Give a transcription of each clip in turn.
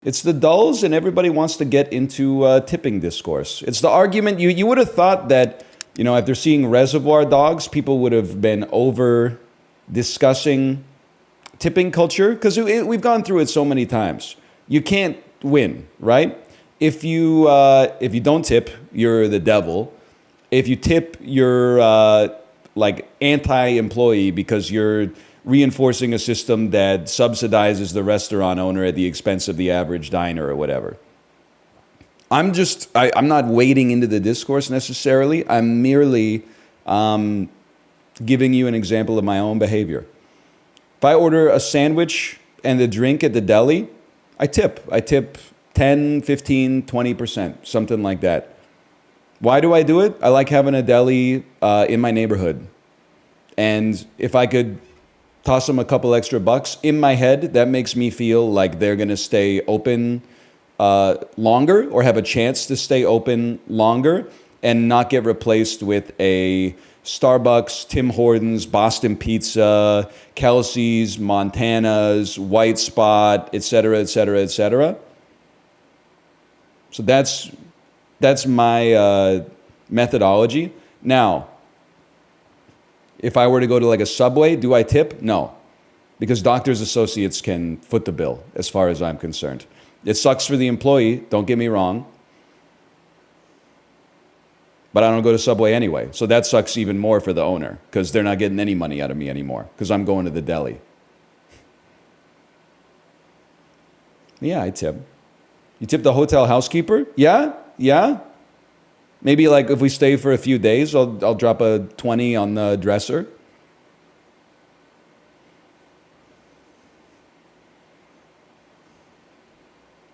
It's the dulls, and everybody wants to get into tipping discourse. It's the argument, you would have thought that, after seeing Reservoir Dogs, people would have been over discussing tipping culture, because we've gone through it so many times. You can't win, right? If you don't tip, you're the devil. If you tip, you're anti-employee because you're reinforcing a system that subsidizes the restaurant owner at the expense of the average diner or whatever. I'm not wading into the discourse necessarily. I'm merely giving you an example of my own behavior. If I order a sandwich and a drink at the deli, I tip. I tip 10, 15, 20%, something like that. Why do I do it? I like having a deli in my neighborhood. And if I could toss them a couple extra bucks, in my head, that makes me feel like they're going to stay open longer, or have a chance to stay open longer and not get replaced with a Starbucks, Tim Hortons, Boston Pizza, Kelsey's, Montana's, White Spot, etc., etc., etc. So that's my methodology. Now, if I were to go to like a Subway, do I tip? No, because doctor's associates can foot the bill as far as I'm concerned. It sucks for the employee, don't get me wrong, but I don't go to Subway anyway. So that sucks even more for the owner, because they're not getting any money out of me anymore, because I'm going to the deli. Yeah, I tip. You tip the hotel housekeeper? Yeah. Maybe like if we stay for a few days, I'll drop a 20 on the dresser.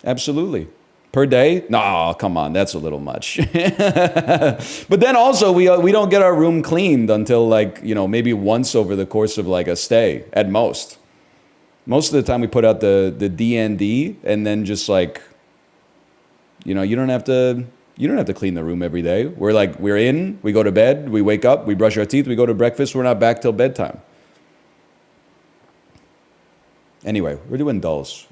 Absolutely. Per day? No, come on, that's a little much. But then also we don't get our room cleaned until maybe once over the course of like a stay at most. Most of the time we put out the D&D, and then just you don't have to clean the room every day. We're in, we go to bed, we wake up, we brush our teeth, we go to breakfast, we're not back till bedtime. Anyway, we're doing dulls.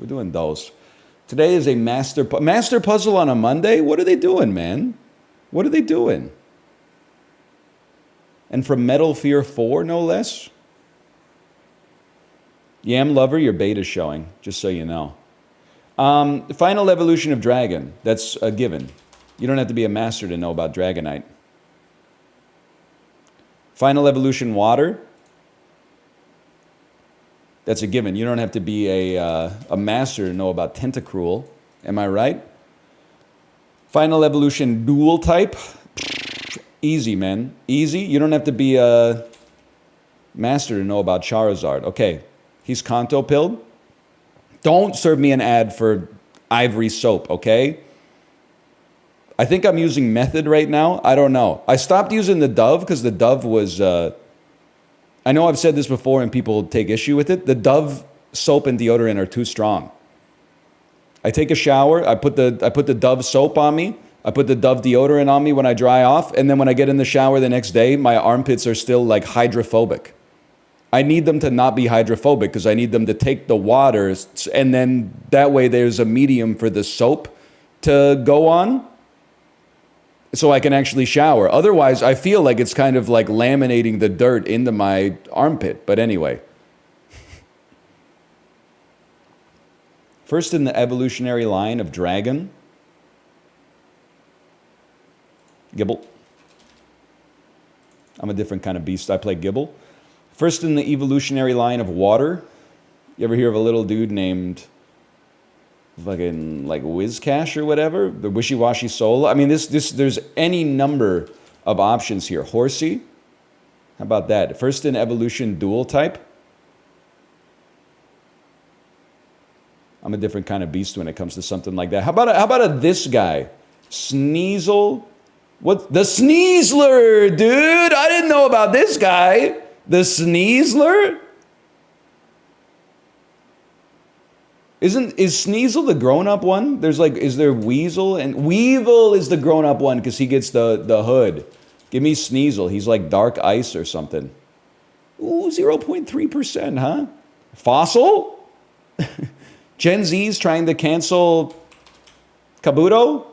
Today is a master puzzle on a Monday? What are they doing, man? What are they doing? And from Metal Fear 4, no less? Yam Lover, your bait is showing, just so you know. Final evolution of dragon, that's a given. You don't have to be a master to know about Dragonite. Final evolution water, that's a given. You don't have to be a master to know about Tentacruel. Am I right? Final evolution dual type, easy, man. Easy. You don't have to be a master to know about Charizard. Okay, he's Kanto pilled. Don't serve me an ad for Ivory soap, okay? I think I'm using Method right now. I don't know. I stopped using the Dove because the Dove was... I know I've said this before and people take issue with it. The Dove soap and deodorant are too strong. I take a shower. I put the Dove soap on me. I put the Dove deodorant on me when I dry off. And then when I get in the shower the next day, my armpits are still hydrophobic. I need them to not be hydrophobic because I need them to take the water, and then that way there's a medium for the soap to go on so I can actually shower. Otherwise, I feel like it's kind of like laminating the dirt into my armpit. But anyway. First in the evolutionary line of dragon, Gibble. I'm a different kind of beast. I play Gibble. First in the evolutionary line of water, you ever hear of a little dude named fucking Wizcash or whatever? The wishy-washy soul. I mean, there's any number of options here. Horsey, how about that? First in evolution dual type. I'm a different kind of beast when it comes to something like that. How about this guy? Sneasel? What? The Sneasler, dude! I didn't know about this guy. The Sneasler? Is Sneasel the grown-up one? Is there Weasel? And Weevil is the grown-up one because he gets the hood. Give me Sneasel. He's like dark ice or something. Ooh, 0.3%, huh? Fossil? Gen Z's trying to cancel Kabuto?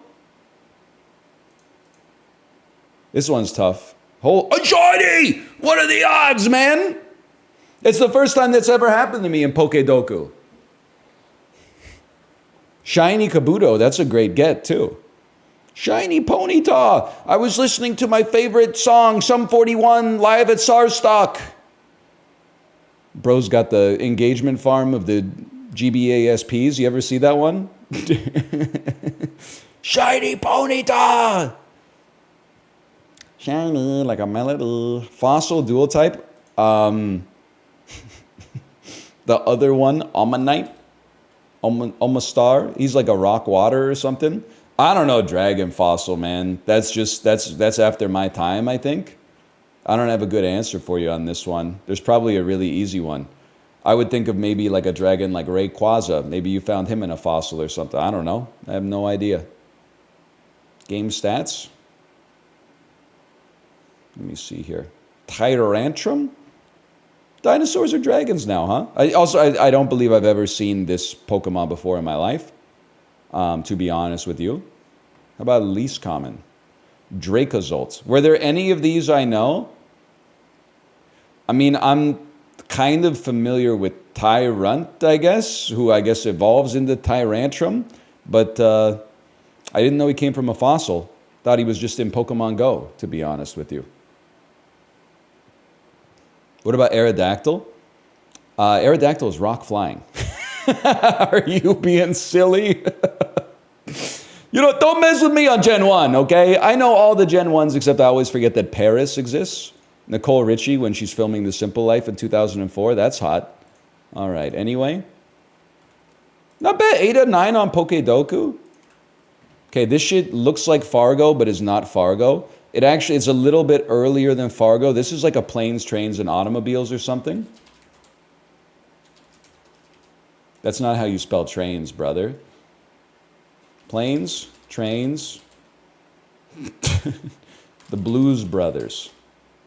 This one's tough. Oh, shiny! What are the odds, man? It's the first time that's ever happened to me in Pokedoku. Shiny Kabuto, that's a great get, too. Shiny Ponyta! I was listening to my favorite song, Sum 41, live at Sarstock. Bro's got the engagement farm of the GBASPs. You ever see that one? Shiny Ponyta! Shiny like a melody. Fossil dual type. The other one, Ammonite. Omastar. He's like a rock water or something. I don't know, Dragon Fossil, man. That's after my time, I think. I don't have a good answer for you on this one. There's probably a really easy one. I would think of maybe like a dragon like Rayquaza. Maybe you found him in a fossil or something. I don't know. I have no idea. Game stats. Let me see here. Tyrantrum? Dinosaurs are dragons now, huh? I don't believe I've ever seen this Pokemon before in my life, to be honest with you. How about least common? Dracozolt. Were there any of these I know? I mean, I'm kind of familiar with Tyrunt, I guess, who I guess evolves into Tyrantrum, but I didn't know he came from a fossil. Thought he was just in Pokemon Go, to be honest with you. What about Aerodactyl? Aerodactyl is rock flying. Are you being silly? Don't mess with me on Gen 1, okay? I know all the Gen 1s, except I always forget that Paris exists. Nicole Richie, when she's filming The Simple Life in 2004, that's hot. All right, anyway. Not bad, 8 out of 9 on Pokedoku. Okay, this shit looks like Fargo, but is not Fargo. It's a little bit earlier than Fargo. This is like a planes, trains, and automobiles or something. That's not how you spell trains, brother. Planes, trains. The Blues Brothers.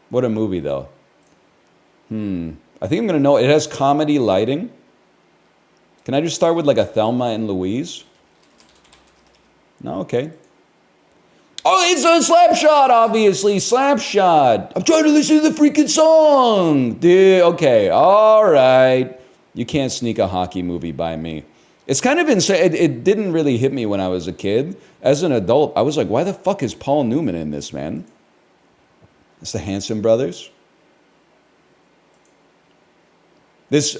What a movie, though. I think I'm going to know. It has comedy lighting. Can I just start with like a Thelma and Louise? No, okay. Oh, it's a Slapshot, obviously. Slapshot. I'm trying to listen to the freaking song. Dude, okay. All right. You can't sneak a hockey movie by me. It's kind of insane. It didn't really hit me when I was a kid. As an adult, I was like, why the fuck is Paul Newman in this, man? It's the Hanson brothers.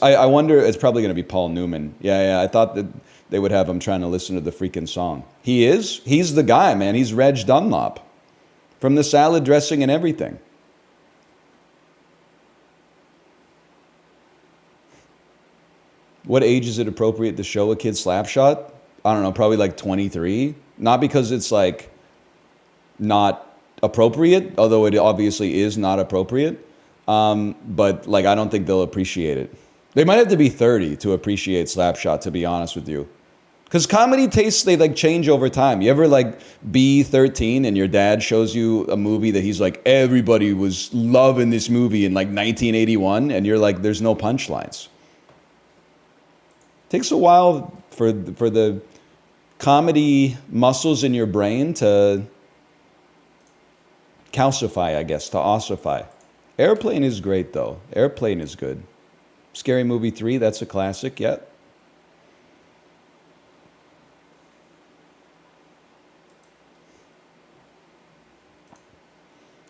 I wonder, it's probably going to be Paul Newman. Yeah, I thought that they would have him trying to listen to the freaking song. He is? He's the guy, man. He's Reg Dunlop. From the salad dressing and everything. What age is it appropriate to show a kid Slapshot? I don't know, probably like 23. Not because it's like not appropriate, although it obviously is not appropriate. But like, I don't think they'll appreciate it. They might have to be 30 to appreciate Slapshot, to be honest with you. Because comedy tastes, they like change over time. You ever like be 13 and your dad shows you a movie that he's like, everybody was loving this movie in like 1981, and you're like, there's no punchlines. Takes a while for the comedy muscles in your brain to calcify, I guess, to ossify. Airplane is great, though. Airplane is good. Scary Movie 3, that's a classic, yeah.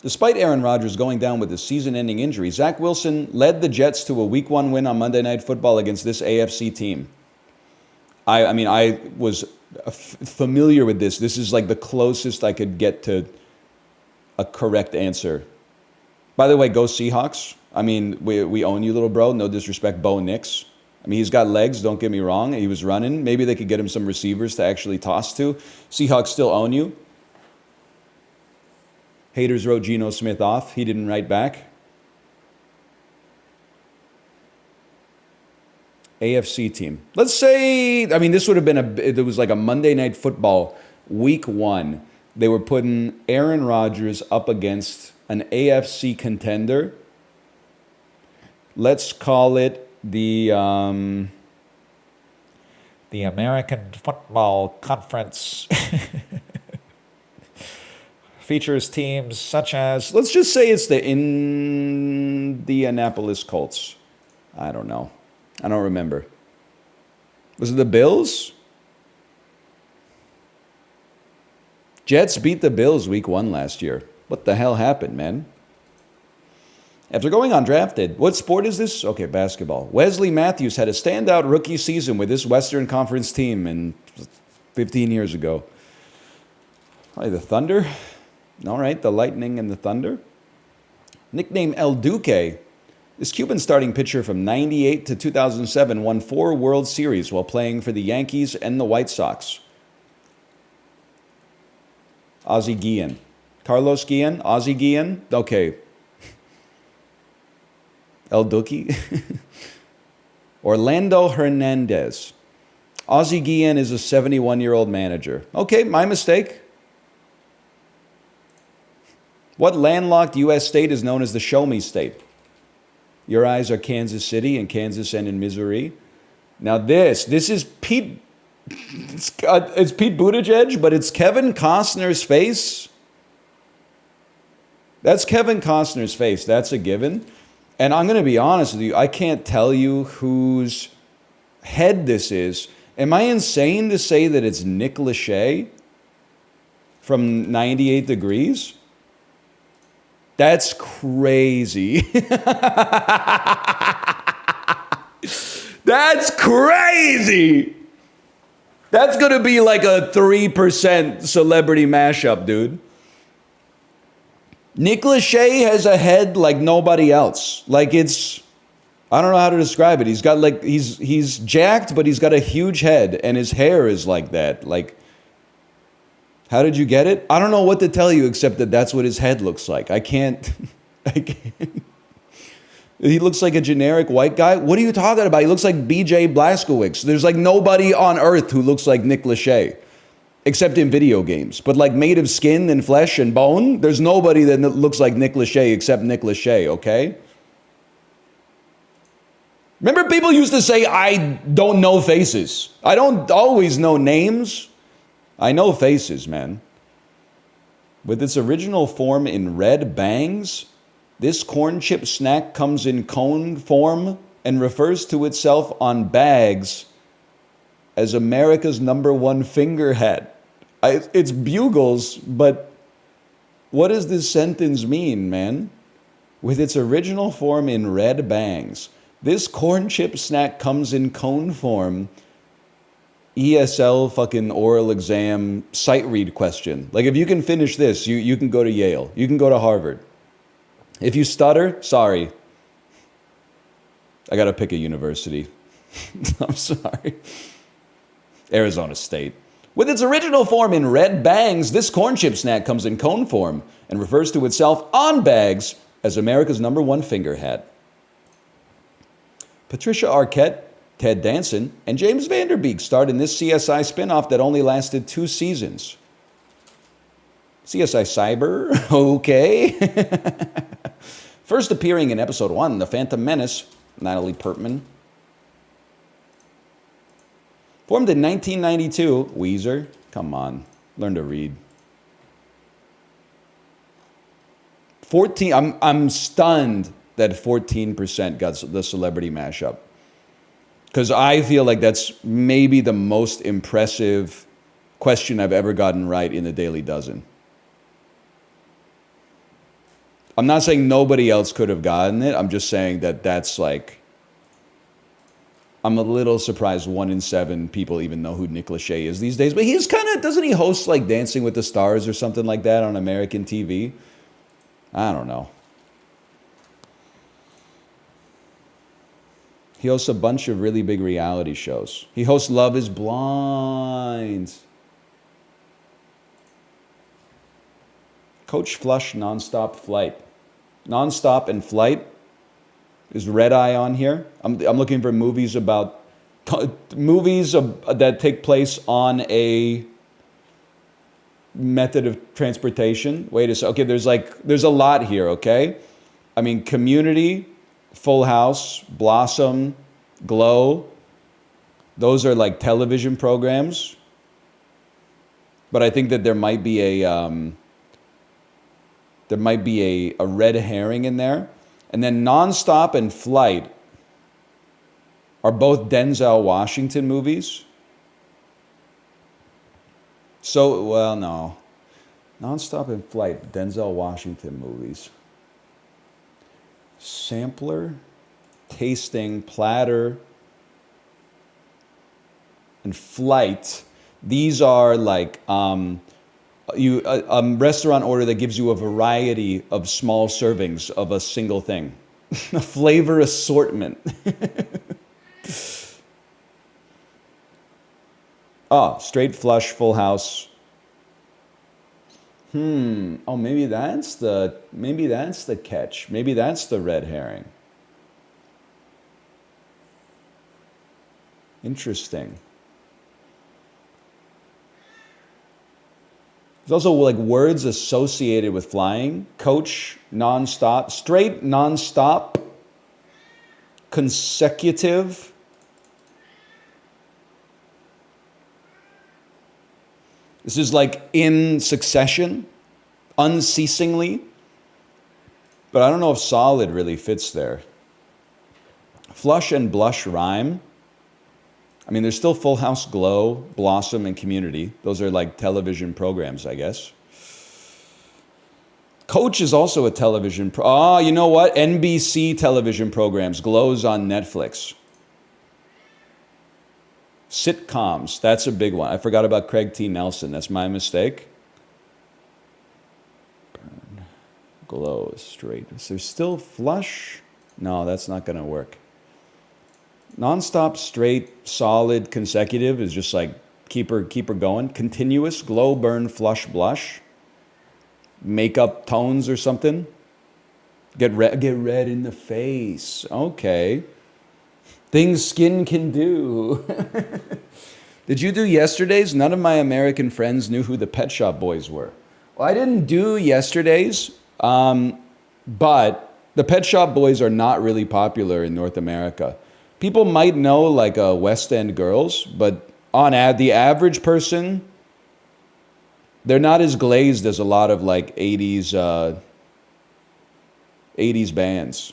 Despite Aaron Rodgers going down with a season-ending injury, Zach Wilson led the Jets to a Week 1 win on Monday Night Football against this AFC team. I mean, I was familiar with this. This is like the closest I could get to a correct answer. By the way, go Seahawks. I mean, we own you, little bro. No disrespect, Bo Nix. I mean, he's got legs, don't get me wrong. He was running. Maybe they could get him some receivers to actually toss to. Seahawks still own you. Haters wrote Geno Smith off. He didn't write back. AFC team. Let's say, I mean, this would have been it was like a Monday Night Football, Week 1. They were putting Aaron Rodgers up against an AFC contender. Let's call it the the American Football Conference features teams such as, Let's just say it's the Indianapolis Colts. I don't know. I don't remember. Was it the Bills? Jets beat the Bills week 1 last year. What the hell happened, man? After going undrafted, what sport is this? Okay, basketball. Wesley Matthews had a standout rookie season with this Western Conference team 15 years ago. Probably the Thunder. All right, the Lightning and the Thunder. Nickname El Duque, this Cuban starting pitcher from 98 to 2007 won 4 World Series while playing for the Yankees and the White Sox. Ozzie Guillen. Carlos Guillen? Ozzie Guillen? Okay. El Duque? Orlando Hernandez. Ozzie Guillen is a 71-year-old manager. Okay, my mistake. What landlocked U.S. state is known as the Show Me State? Your eyes are Kansas City and Kansas and in Missouri. Now this is Pete. It's Pete Buttigieg, but it's Kevin Costner's face. That's Kevin Costner's face. That's a given. And I'm going to be honest with you. I can't tell you whose head this is. Am I insane to say that it's Nick Lachey from 98 Degrees? That's crazy. That's crazy. That's going to be like a 3% celebrity mashup, dude. Nick Lachey has a head like nobody else. Like it's, I don't know how to describe it. He's got like, he's jacked, but he's got a huge head and his hair is like that. Like, how did you get it? I don't know what to tell you except that that's what his head looks like. I can't. He looks like a generic white guy. What are you talking about? He looks like BJ Blazkowicz. There's like nobody on earth who looks like Nick Lachey, except in video games. But like made of skin and flesh and bone, there's nobody that looks like Nick Lachey except Nick Lachey, okay? Remember people used to say, I don't know faces. I don't always know names. I know faces, man. With its original form in red bangs, this corn chip snack comes in cone form and refers to itself on bags as America's #1 finger hat. It's bugles, but what does this sentence mean, man? With its original form in red bangs, this corn chip snack comes in cone form. ESL fucking oral exam sight read question. Like if you can finish this, you can go to Yale. You can go to Harvard. If you stutter, sorry. I gotta pick a university. I'm sorry. Arizona State. With its original form in red bangs, this corn chip snack comes in cone form and refers to itself on bags as America's #1 finger hat. Patricia Arquette, Ted Danson, and James Van Der Beek starred in this CSI spinoff that only lasted 2 seasons. CSI Cyber, okay. First appearing in episode 1, The Phantom Menace, Natalie Portman. Formed in 1992, Weezer, come on, learn to read. 14, I'm stunned that 14% got the celebrity mashup. Because I feel like that's maybe the most impressive question I've ever gotten right in the Daily Dozen. I'm not saying nobody else could have gotten it. I'm just saying that that's like, I'm a little surprised 1 in 7 people even know who Nick Lachey is these days. But he's kind of, doesn't he host like Dancing with the Stars or something like that on American TV? I don't know. He hosts a bunch of really big reality shows. He hosts Love is Blind. Coach Flush Nonstop Flight. Nonstop and Flight. Is Red Eye on here? I'm looking for movies about that take place on a method of transportation. Wait a second. Okay, there's a lot here, okay? I mean, Community, Full House, Blossom, Glow. Those are like television programs. But I think that there might be a red herring in there. And then Nonstop and Flight are both Denzel Washington movies. So, well, no. Nonstop and Flight, Denzel Washington movies. Sampler, Tasting, Platter, and Flight. These are like a restaurant order that gives you a variety of small servings of a single thing. A flavor assortment. Straight Flush, Full House. Oh, maybe that's the catch. Maybe that's the red herring. Interesting. There's also like words associated with flying. Coach, nonstop, straight, nonstop, consecutive. This is like in succession, unceasingly. But I don't know if solid really fits there. Flush and blush rhyme. I mean, there's still Full House, Glow, Blossom, and Community. Those are like television programs, I guess. Coach is also a television you know what? NBC television programs. Glow's on Netflix. Sitcoms, that's a big one. I forgot about Craig T. Nelson. That's my mistake. Burn. Glow is straight. Is there still Flush? No, that's not going to work. Nonstop, straight, solid, consecutive is just like keep her going. Continuous, glow, burn, flush, blush. Makeup tones or something. Get red in the face. Okay. Things skin can do. Did you do Yesterday's? None of my American friends knew who the Pet Shop Boys were. Well, I didn't do Yesterday's, but the Pet Shop Boys are not really popular in North America. People might know like West End Girls, but the average person, they're not as glazed as a lot of like 80s bands.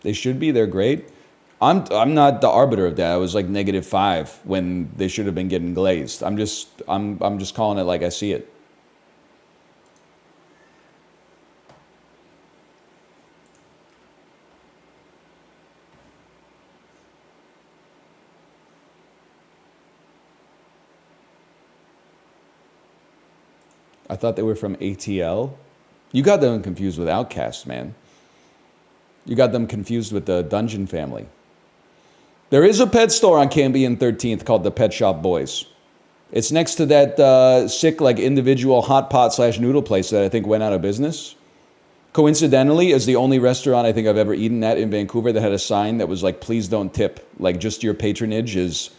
They should be. They're great. I'm not the arbiter of that. I was like -5 when they should have been getting glazed. I'm just calling it like I see it. I thought they were from ATL. You got them confused with Outkast, man. You got them confused with the Dungeon Family. There is a pet store on Cambie and 13th called the Pet Shop Boys. It's next to that sick like individual hot pot / noodle place that I think went out of business. Coincidentally, is the only restaurant I think I've ever eaten at in Vancouver that had a sign that was like, please don't tip. Like just your patronage is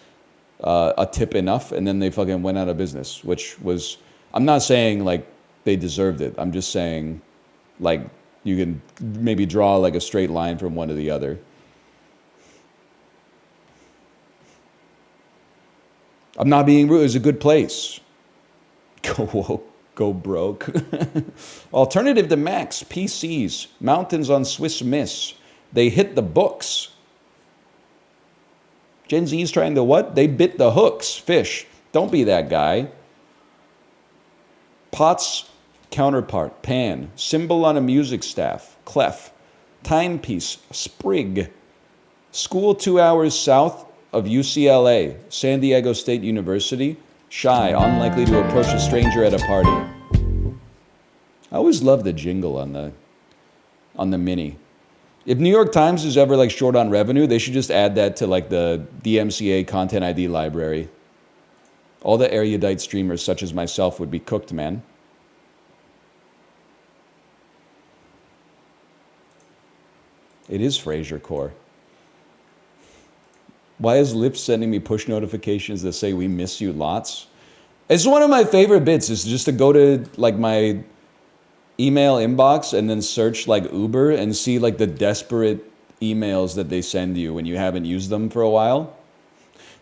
a tip enough. And then they fucking went out of business, which was, I'm not saying like they deserved it. I'm just saying like you can maybe draw like a straight line from one to the other. I'm not being rude. It's a good place. Go woke, go broke. Alternative to Max, PCs, mountains on Swiss Miss. They hit the books. Gen Z's trying to what? They bit the hooks. Fish. Don't be that guy. Pot's counterpart, pan. Symbol on a music staff, clef. Timepiece, sprig. School 2 hours south of UCLA, San Diego State University. Shy, unlikely to approach a stranger at a party. I always love the jingle on the Mini. If New York Times is ever like short on revenue, they should just add that to like the DMCA Content ID library. All the erudite streamers such as myself would be cooked, man. It is Frasier Core. Why is Lips sending me push notifications that say we miss you lots? It's one of my favorite bits is just to go to like my email inbox and then search like Uber and see like the desperate emails that they send you when you haven't used them for a while.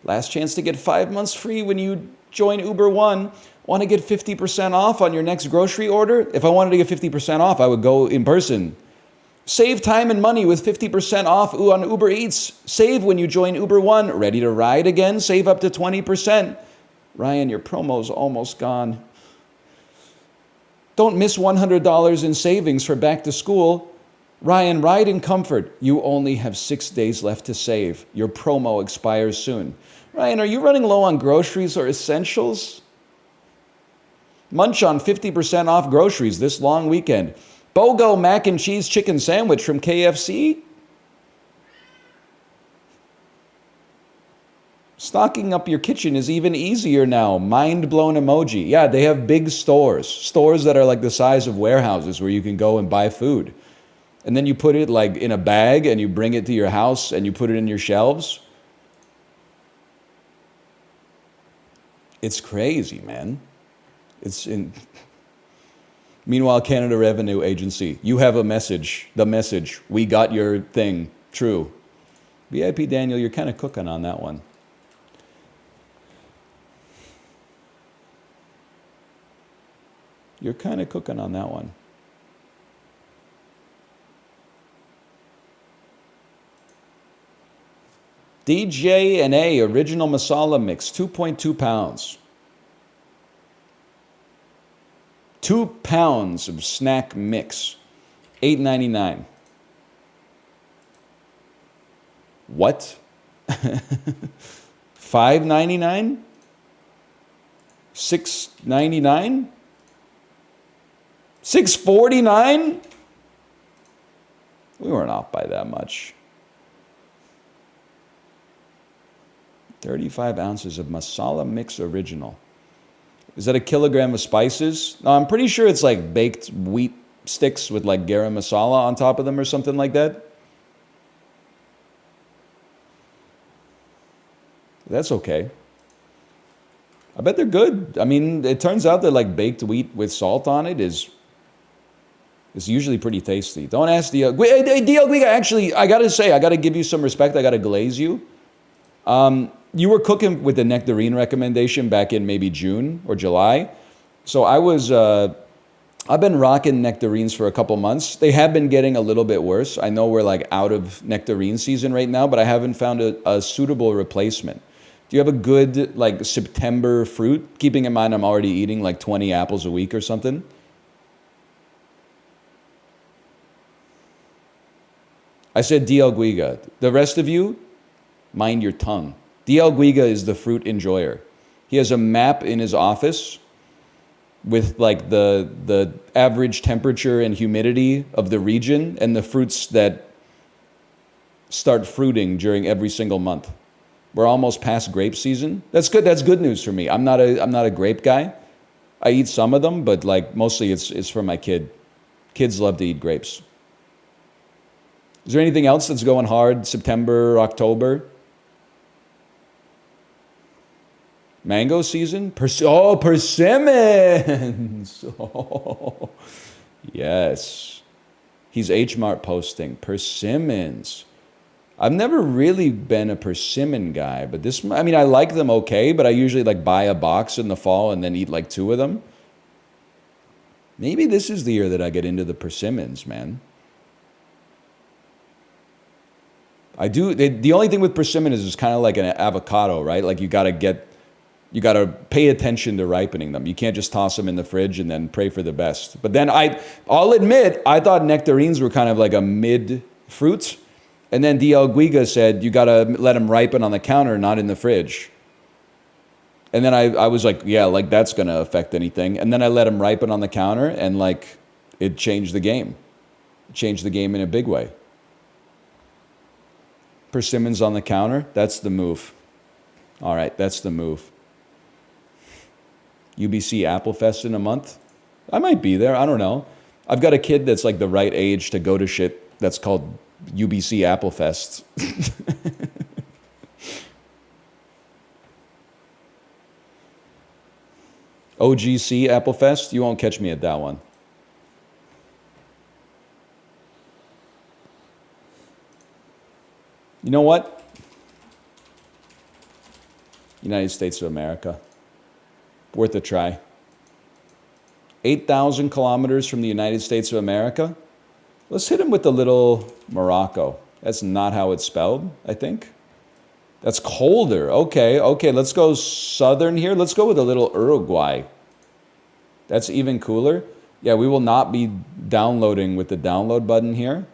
Last chance to get 5 months free when you join Uber One. Want to get 50% off on your next grocery order? If I wanted to get 50% off, I would go in person. Save time and money with 50% off on Uber Eats. Save when you join Uber One. Ready to ride again? Save up to 20%. Ryan, your promo's almost gone. Don't miss $100 in savings for back to school. Ryan, ride in comfort. You only have 6 days left to save. Your promo expires soon. Ryan, are you running low on groceries or essentials? Munch on 50% off groceries this long weekend. BOGO mac and cheese chicken sandwich from KFC? Stocking up your kitchen is even easier now. Mind blown emoji. Yeah, they have big stores. Stores that are like the size of warehouses where you can go and buy food. And then you put it like in a bag and you bring it to your house and you put it in your shelves. It's crazy, man. Meanwhile, Canada Revenue Agency, you have a message. The message. We got your thing. True. VIP Daniel, you're kind of cooking on that one. You're kind of cooking on that one. DJ and A original masala mix, 2.2 pounds. 2 pounds of snack mix, $8.99. What? $5.99? $6.99? $6.49? We weren't off by that much. 35 ounces of masala mix original. Is that a kilogram of spices? No, I'm pretty sure it's like baked wheat sticks with like garam masala on top of them or something like that. That's okay. I bet they're good. I mean, it turns out that like baked wheat with salt on it is usually pretty tasty. Don't ask the... actually, I got to say, I got to give you some respect. I got to glaze you. You were cooking with the nectarine recommendation back in maybe June or July. So I've been rocking nectarines for a couple months. They have been getting a little bit worse. I know we're like out of nectarine season right now, but I haven't found a suitable replacement. Do you have a good like September fruit? Keeping in mind I'm already eating like 20 apples a week or something. I said DL Guiga. The rest of you, mind your tongue. DL Guiga is the fruit enjoyer. He has a map in his office with like the average temperature and humidity of the region and the fruits that start fruiting during every single month. We're almost past grape season. That's good. That's good news for me. I'm not a grape guy. I eat some of them, but like mostly it's for my kid. Kids love to eat grapes. Is there anything else that's going hard September, October? Mango season? Persimmons! Oh, yes. He's H-Mart posting. Persimmons. I've never really been a persimmon guy, but this, I mean, I like them okay, but I usually like buy a box in the fall and then eat like 2 of them. Maybe this is the year that I get into the persimmons, man. I do. The only thing with persimmon is it's kind of like an avocado, right? Like you got to pay attention to ripening them. You can't just toss them in the fridge and then pray for the best. But then I'll admit, I thought nectarines were kind of like a mid fruit. And then DL Guiga said, you got to let them ripen on the counter, not in the fridge. And then I was like, yeah, like that's going to affect anything. And then I let them ripen on the counter and like it changed the game. It changed the game in a big way. Persimmons on the counter, that's the move. All right, that's the move. UBC Apple Fest in a month? I might be there, I don't know. I've got a kid that's like the right age to go to shit that's called UBC Apple Fest. OGC Apple Fest, you won't catch me at that one. You know what? United States of America. Worth a try. 8,000 kilometers from the United States of America. Let's hit him with a little Morocco. That's not how it's spelled, I think. That's colder. Okay, let's go southern here. Let's go with a little Uruguay. That's even cooler. Yeah, we will not be downloading with the download button here.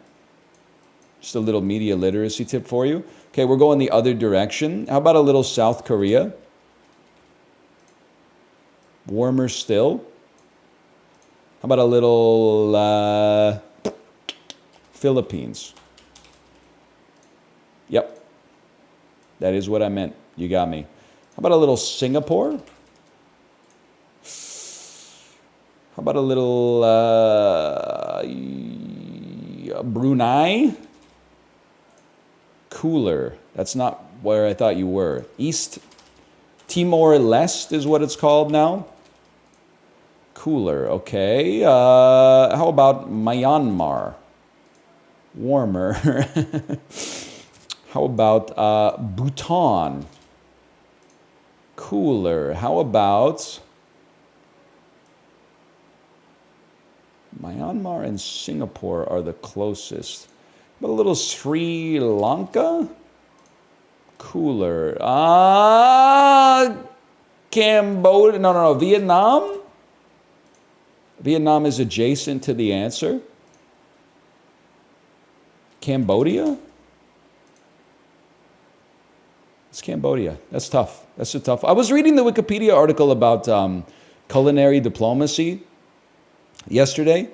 Just a little media literacy tip for you. Okay, we're going the other direction. How about a little South Korea? Warmer still. How about a little Philippines? Yep. That is what I meant. You got me. How about a little Singapore? How about a little Brunei? Cooler. That's not where I thought you were. East Timor-Leste is what it's called now. Cooler. Okay. How about Myanmar? Warmer. How about Bhutan? Cooler. How about Myanmar and Singapore are the closest. But a little Sri Lanka? Cooler. Cambodia. No. Vietnam? Vietnam is adjacent to the answer. Cambodia? It's Cambodia. That's tough. That's a tough. I was reading the Wikipedia article about culinary diplomacy yesterday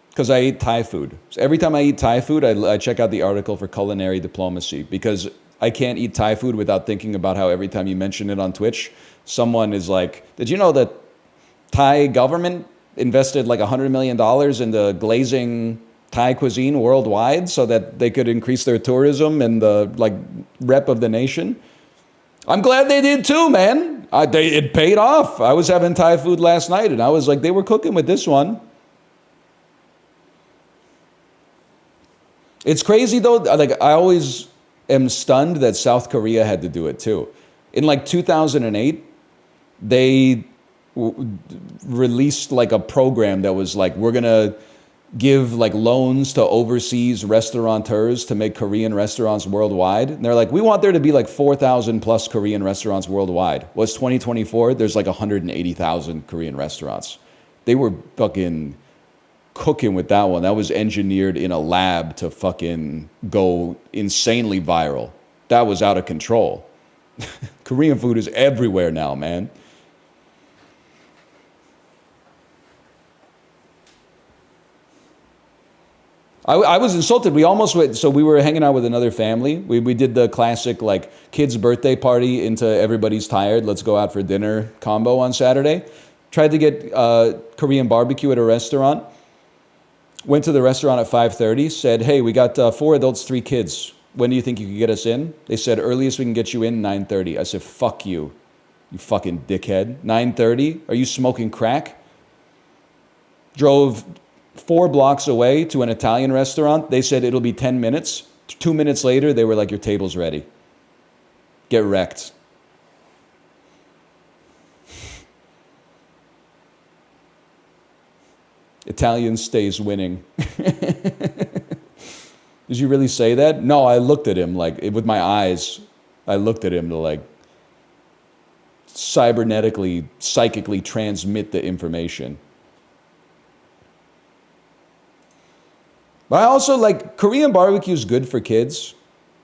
because I ate Thai food. So every time I eat Thai food, I check out the article for culinary diplomacy because I can't eat Thai food without thinking about how every time you mention it on Twitch, someone is like, did you know that Thai government invested like $100 million into glazing Thai cuisine worldwide so that they could increase their tourism and the like rep of the nation? I'm glad they did too, man. It paid off. I was having Thai food last night and I was like, they were cooking with this one. It's crazy though. Like I always am stunned that South Korea had to do it too. In like 2008, they released like a program that was like, we're gonna give like loans to overseas restaurateurs to make Korean restaurants worldwide. And they're like, we want there to be like 4,000 plus Korean restaurants worldwide. Well, it's 2024. There's like 180,000 Korean restaurants. They were fucking cooking with that one. That was engineered in a lab to fucking go insanely viral. That was out of control. Korean food is everywhere now, man. I was insulted. We almost went, so we were hanging out with another family. We did the classic like kids' birthday party into everybody's tired, let's go out for dinner combo on Saturday. Tried to get Korean barbecue at a restaurant. Went to the restaurant at 5:30, said, hey, we got 4 adults, 3 kids. When do you think you could get us in? They said, earliest we can get you in, 9:30. I said, fuck you, you fucking dickhead. 9:30? Are you smoking crack? Drove 4 blocks away to an Italian restaurant. They said it'll be 10 minutes. 2 minutes later, they were like, your table's ready. Get wrecked. Italian stays winning. Did you really say that? No, I looked at him like, with my eyes. I looked at him to like cybernetically, psychically transmit the information. But I also like, Korean barbecue is good for kids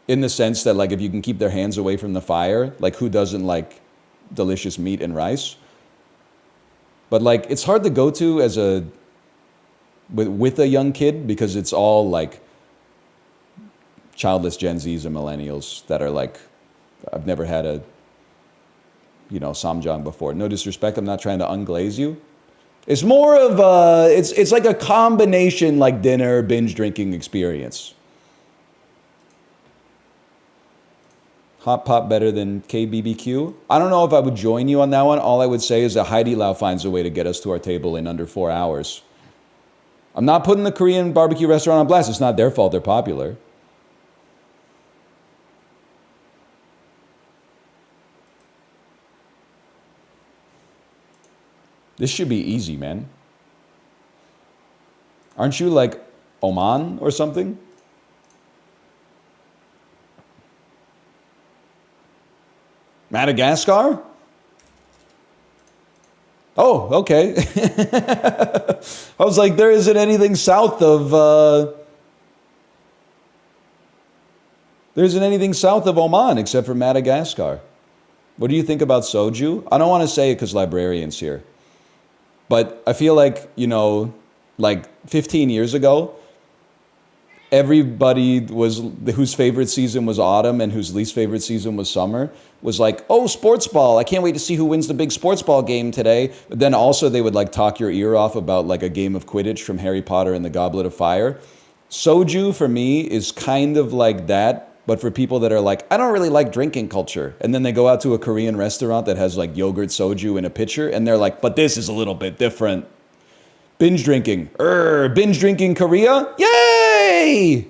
in the sense that like if you can keep their hands away from the fire, like who doesn't like delicious meat and rice? But like it's hard to go to as a, with a young kid because it's all like childless Gen Zs and millennials that are like, I've never had a, samjang before. No disrespect, I'm not trying to unglaze you. It's more of a, it's like a combination like dinner, binge drinking experience. Hot pot better than KBBQ? I don't know if I would join you on that one. All I would say is that Heidi Lau finds a way to get us to our table in under 4 hours. I'm not putting the Korean barbecue restaurant on blast. It's not their fault they're popular. This should be easy, man. Aren't you like Oman or something? Madagascar? Oh, okay. I was like, there isn't anything south of... there isn't anything south of Oman except for Madagascar. What do you think about Soju? I don't want to say it because librarian's here. But I feel like, you know, like 15 years ago, everybody whose favorite season was autumn and whose least favorite season was summer was like, oh, sports ball. I can't wait to see who wins the big sports ball game today. But then also they would like talk your ear off about like a game of Quidditch from Harry Potter and the Goblet of Fire. Soju for me is kind of like that. But for people that are like, I don't really like drinking culture. And then they go out to a Korean restaurant that has like yogurt soju in a pitcher. And they're like, but this is a little bit different. Binge drinking. Binge drinking Korea? Yay!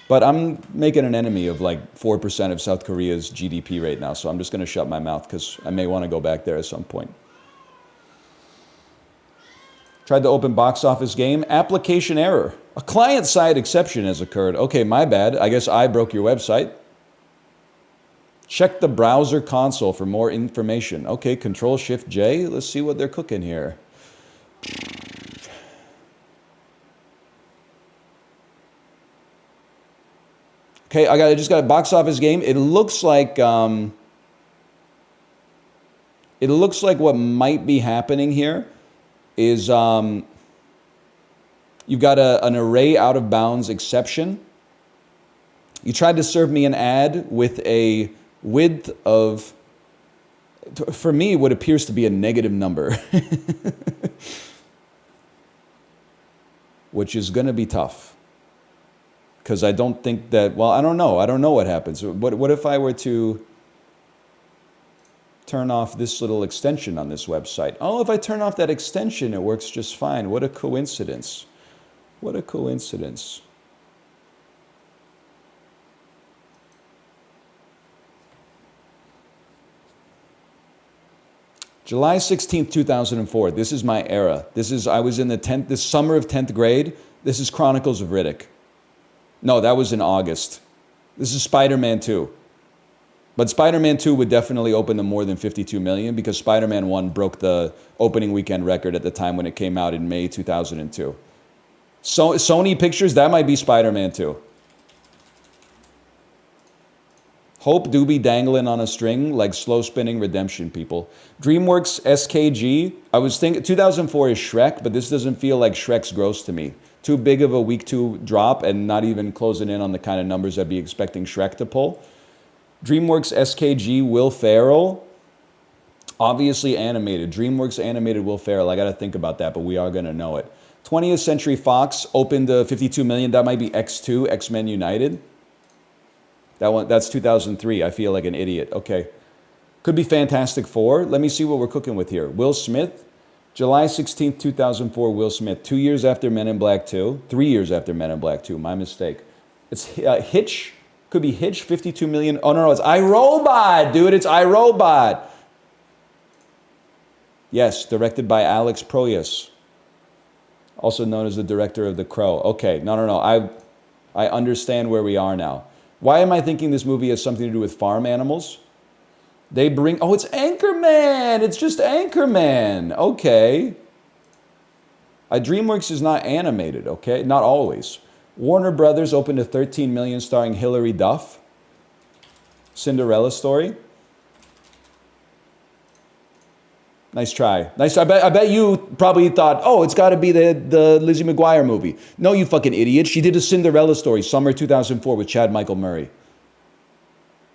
But I'm making an enemy of like 4% of South Korea's GDP right now. So I'm just going to shut my mouth because I may want to go back there at some point. Tried to open box office game. Application error. A client-side exception has occurred. Okay, my bad. I guess I broke your website. Check the browser console for more information. Okay, Control-Shift-J. Let's see what they're cooking here. Okay, I just got a box office game. It looks like what might be happening here is you've got an array out of bounds exception. You tried to serve me an ad with a width of, for me, what appears to be a negative number, which is going to be tough. Because I don't think that, well, I don't know. I don't know what happens. What if I were to turn off this little extension on this website? Oh, if I turn off that extension, it works just fine. What a coincidence. What a coincidence. July 16th, 2004. This is my era. I was in this summer of 10th grade. This is Chronicles of Riddick. No, that was in August. This is Spider-Man 2. But Spider-Man 2 would definitely open to more than 52 million because Spider-Man 1 broke the opening weekend record at the time when it came out in May 2002. So Sony Pictures, that might be Spider-Man 2. Hope do be dangling on a string like slow spinning redemption, people. DreamWorks SKG, I was thinking 2004 is Shrek, but this doesn't feel like Shrek's gross to me. Too big of a week 2 drop and not even closing in on the kind of numbers I'd be expecting Shrek to pull. DreamWorks SKG, Will Ferrell, obviously animated. DreamWorks animated Will Ferrell. I got to think about that, but we are going to know it. 20th Century Fox opened to 52 million. That might be X2, X-Men United. That's 2003. I feel like an idiot. Okay. Could be Fantastic Four. Let me see what we're cooking with here. Will Smith, July 16th, 2004, Will Smith. 2 years after Men in Black 2. 3 years after Men in Black 2. My mistake. It's Hitch. Could be Hitch, 52 million. Oh, no, it's iRobot, dude. It's iRobot. Yes, directed by Alex Proyas, also known as the director of The Crow. Okay, no. I understand where we are now. Why am I thinking this movie has something to do with farm animals? They bring... Oh, it's Anchorman. It's just Anchorman. Okay. DreamWorks is not animated, okay? Not always. Warner Brothers opened to 13 million starring Hilary Duff. Cinderella Story. Nice try. Nice. I bet you probably thought, oh, it's got to be the Lizzie McGuire movie. No, you fucking idiot. She did a Cinderella Story, summer 2004 with Chad Michael Murray.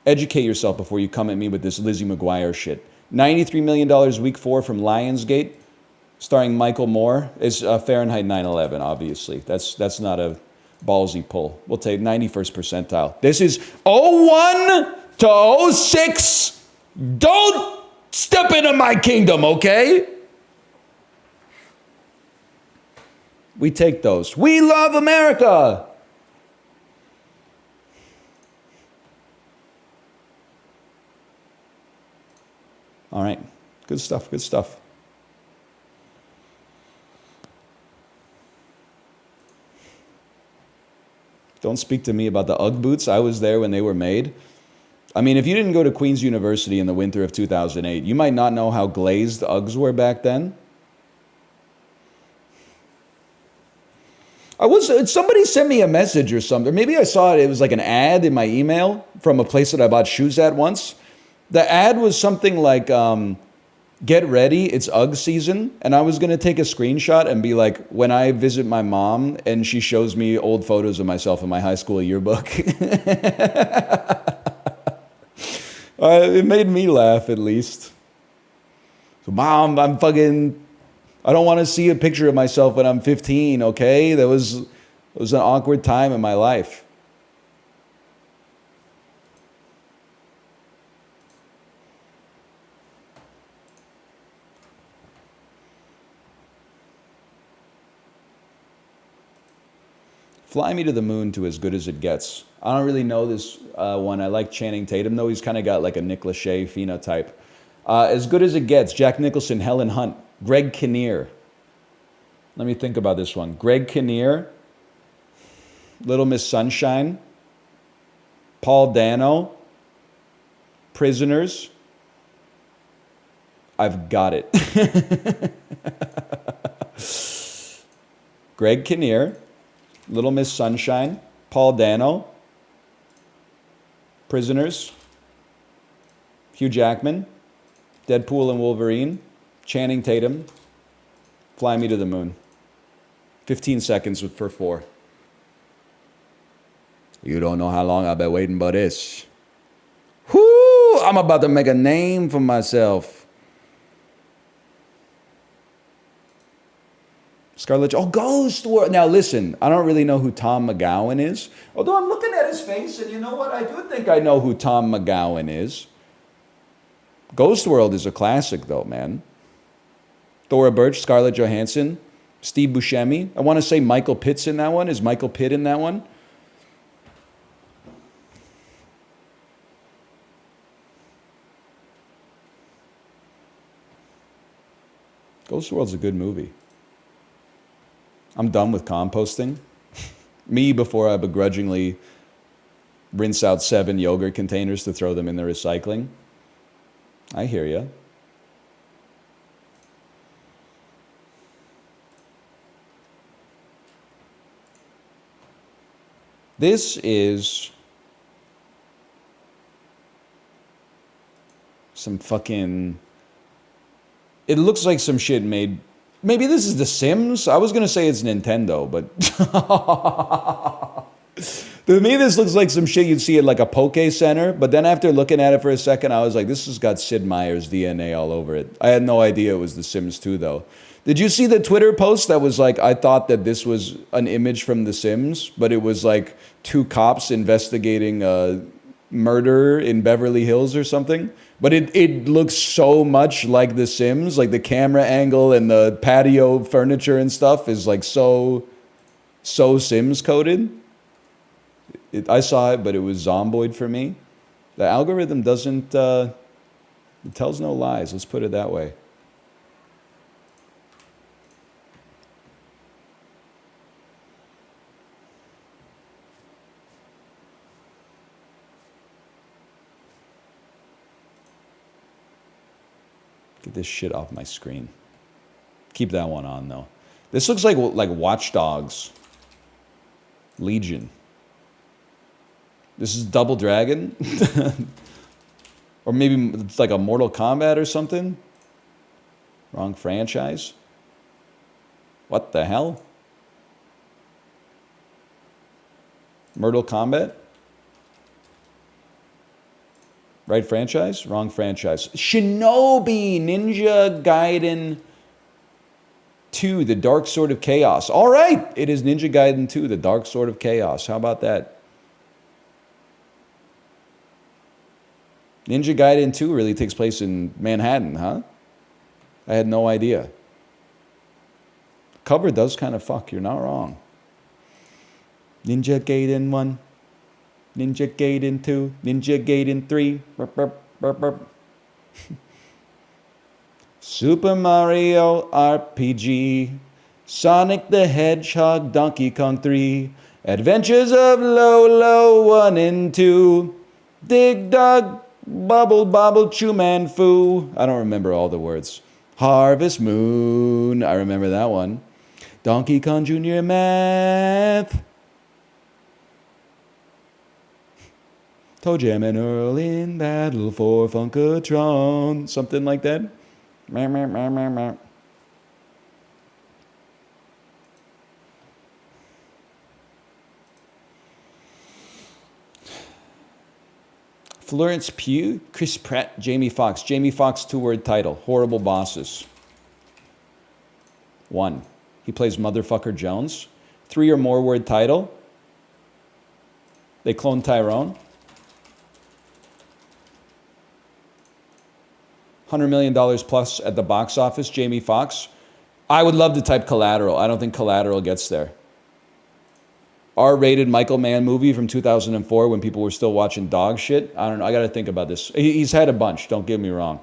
Educate yourself before you come at me with this Lizzie McGuire shit. $93 million week 4 from Lionsgate, starring Michael Moore. It's Fahrenheit 9/11, obviously. That's not a ballsy pull. We'll take 91st percentile. This is 01 to 06. Don't step into my kingdom, okay? We take those. We love America. Good stuff, good stuff. Don't speak to me about the Ugg boots. I was there when they were made. I mean, if you didn't go to Queen's University in the winter of 2008, you might not know how glazed Uggs were back then. Somebody sent me a message or something. Maybe I saw it. It was like an ad in my email from a place that I bought shoes at once. The ad was something like, get ready, it's Ugg season. And I was going to take a screenshot and be like, when I visit my mom and she shows me old photos of myself in my high school yearbook. It made me laugh, at least. So, Mom, I don't want to see a picture of myself when I'm 15, okay? It was an awkward time in my life. Fly Me to the Moon to As Good as It Gets. I don't really know this one. I like Channing Tatum, though. He's kind of got like a Nick Lachey phenotype. As Good as It Gets, Jack Nicholson, Helen Hunt, Greg Kinnear. Let me think about this one. Greg Kinnear, Little Miss Sunshine, Paul Dano, Prisoners. I've got it. Greg Kinnear, Little Miss Sunshine, Paul Dano, Prisoners, Hugh Jackman, Deadpool and Wolverine, Channing Tatum, Fly Me to the Moon. 15 seconds for 4. You don't know how long I've been waiting for this. Whoo! I'm about to make a name for myself. Scarlett, Ghost World. Now listen, I don't really know who Tom McGowan is. Although I'm looking at his face, and you know what? I do think I know who Tom McGowan is. Ghost World is a classic, though, man. Thora Birch, Scarlett Johansson, Steve Buscemi. I want to say Michael Pitt's in that one. Is Michael Pitt in that one? Ghost World's a good movie. I'm done with composting. Me before I begrudgingly rinse out 7 yogurt containers to throw them in the recycling. I hear ya. This is some fucking... It looks like some shit made... Maybe this is The Sims? I was going to say it's Nintendo, but... To me, this looks like some shit you'd see at like a Poke Center, but then after looking at it for a second, I was like, this has got Sid Meier's DNA all over it. I had no idea it was The Sims 2, though. Did you see the Twitter post that was like, I thought that this was an image from The Sims, but it was like 2 cops investigating a murder in Beverly Hills or something? But it looks so much like The Sims, like the camera angle and the patio furniture and stuff is like so Sims coded. I saw it, but it was zomboid for me. The algorithm doesn't, it tells no lies, let's put it that way. Get this shit off my screen. Keep that one on, though. This looks like Watch Dogs. Legion. This is Double Dragon? Or maybe it's like a Mortal Kombat or something? Wrong franchise? What the hell? Mortal Kombat? Right franchise? Wrong franchise. Shinobi Ninja Gaiden 2, The Dark Sword of Chaos. All right, it is Ninja Gaiden 2, The Dark Sword of Chaos. How about that? Ninja Gaiden 2 really takes place in Manhattan, huh? I had no idea. Cover does kind of fuck, you're not wrong. Ninja Gaiden 1, Ninja Gaiden 2, Ninja Gaiden 3. Burp, burp, burp, burp. Super Mario RPG, Sonic the Hedgehog, Donkey Kong 3, Adventures of Lolo 1 and 2, Dig Dug, Bubble Bobble, Chew Man Foo. I don't remember all the words. Harvest Moon, I remember that one. Donkey Kong Jr. Math. Toe Jam and Earl in battle for Funkatron. Something like that. Meow, meow, meow, meow, meow. Florence Pugh, Chris Pratt, Jamie Foxx. Jamie Foxx, 2-word title. Horrible Bosses. 1. He plays Motherfucker Jones. 3 or more word title. They clone Tyrone. $100 million plus at the box office, Jamie Foxx. I would love to type Collateral. I don't think Collateral gets there. R-rated Michael Mann movie from 2004 when people were still watching dog shit. I don't know. I got to think about this. He's had a bunch. Don't get me wrong.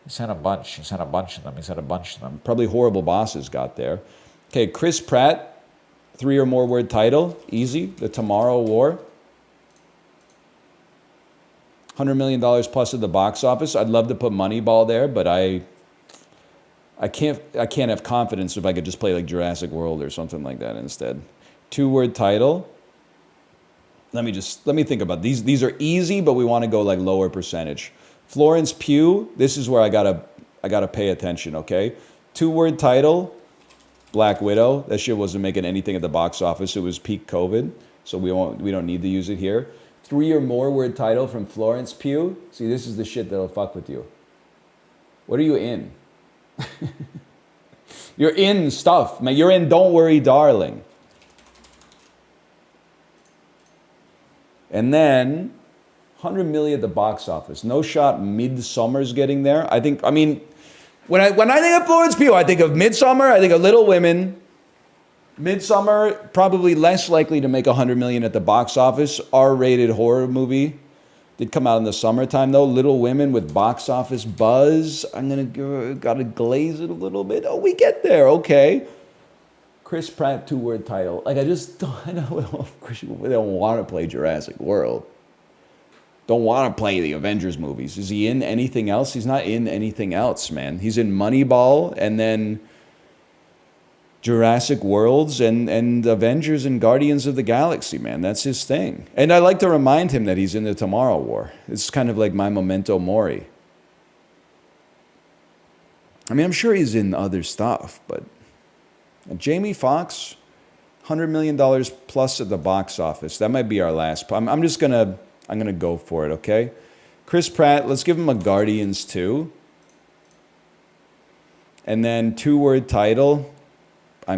He's had a bunch. He's had a bunch of them. He's had a bunch of them. Probably Horrible Bosses got there. Okay, Chris Pratt, 3 or more word title. Easy. The Tomorrow War. $100 million plus at the box office. I'd love to put Moneyball there, but I can't have confidence if I could just play like Jurassic World or something like that instead. 2-word title. Let me think about these. These are easy, but we want to go like lower percentage. Florence Pugh. This is where I gotta pay attention. Okay, 2-word title. Black Widow. That shit wasn't making anything at the box office. It was peak COVID, so we don't need to use it here. 3 or more word title from Florence Pugh. See, this is the shit that'll fuck with you. What are you in? You're in stuff, man. You're in Don't Worry, Darling. And then 100 million at the box office. No shot Midsummer's getting there. When I think of Florence Pugh, I think of Midsummer, I think of Little Women. Midsummer, probably less likely to make 100 million at the box office. R-rated horror movie. Did come out in the summertime though. Little Women with box office buzz. Gotta glaze it a little bit. Oh, we get there. Okay. Chris Pratt, 2-word title. Like I don't want to play Jurassic World. Don't want to play the Avengers movies. Is he in anything else? He's not in anything else, man. He's in Moneyball and then Jurassic Worlds and Avengers and Guardians of the Galaxy, man. That's his thing. And I like to remind him that he's in the Tomorrow War. It's kind of like my memento mori. I'm sure he's in other stuff, but Jamie Foxx, $100 million plus at the box office. That might be our last. I'm gonna go for it, okay? Chris Pratt, let's give him a Guardians 2. And then 2-word title. A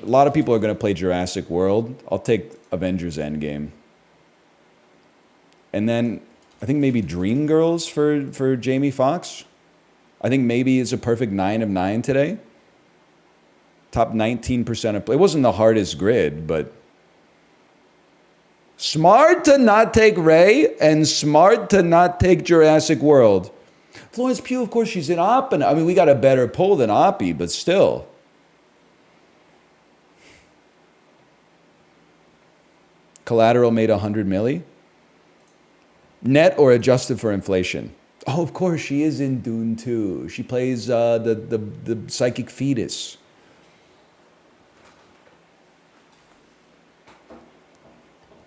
lot of people are going to play Jurassic World. I'll take Avengers Endgame. And then I think maybe Dreamgirls for Jamie Foxx. I think maybe it's a perfect 9 of 9 today. Top 19% of play. It wasn't the hardest grid, but smart to not take Ray and smart to not take Jurassic World. Florence Pugh, of course, she's in Oppenheimer. We got a better pull than Oppie, but still. Collateral made 100 milli. Net or adjusted for inflation? Oh, of course, she is in Dune 2. She plays the psychic fetus.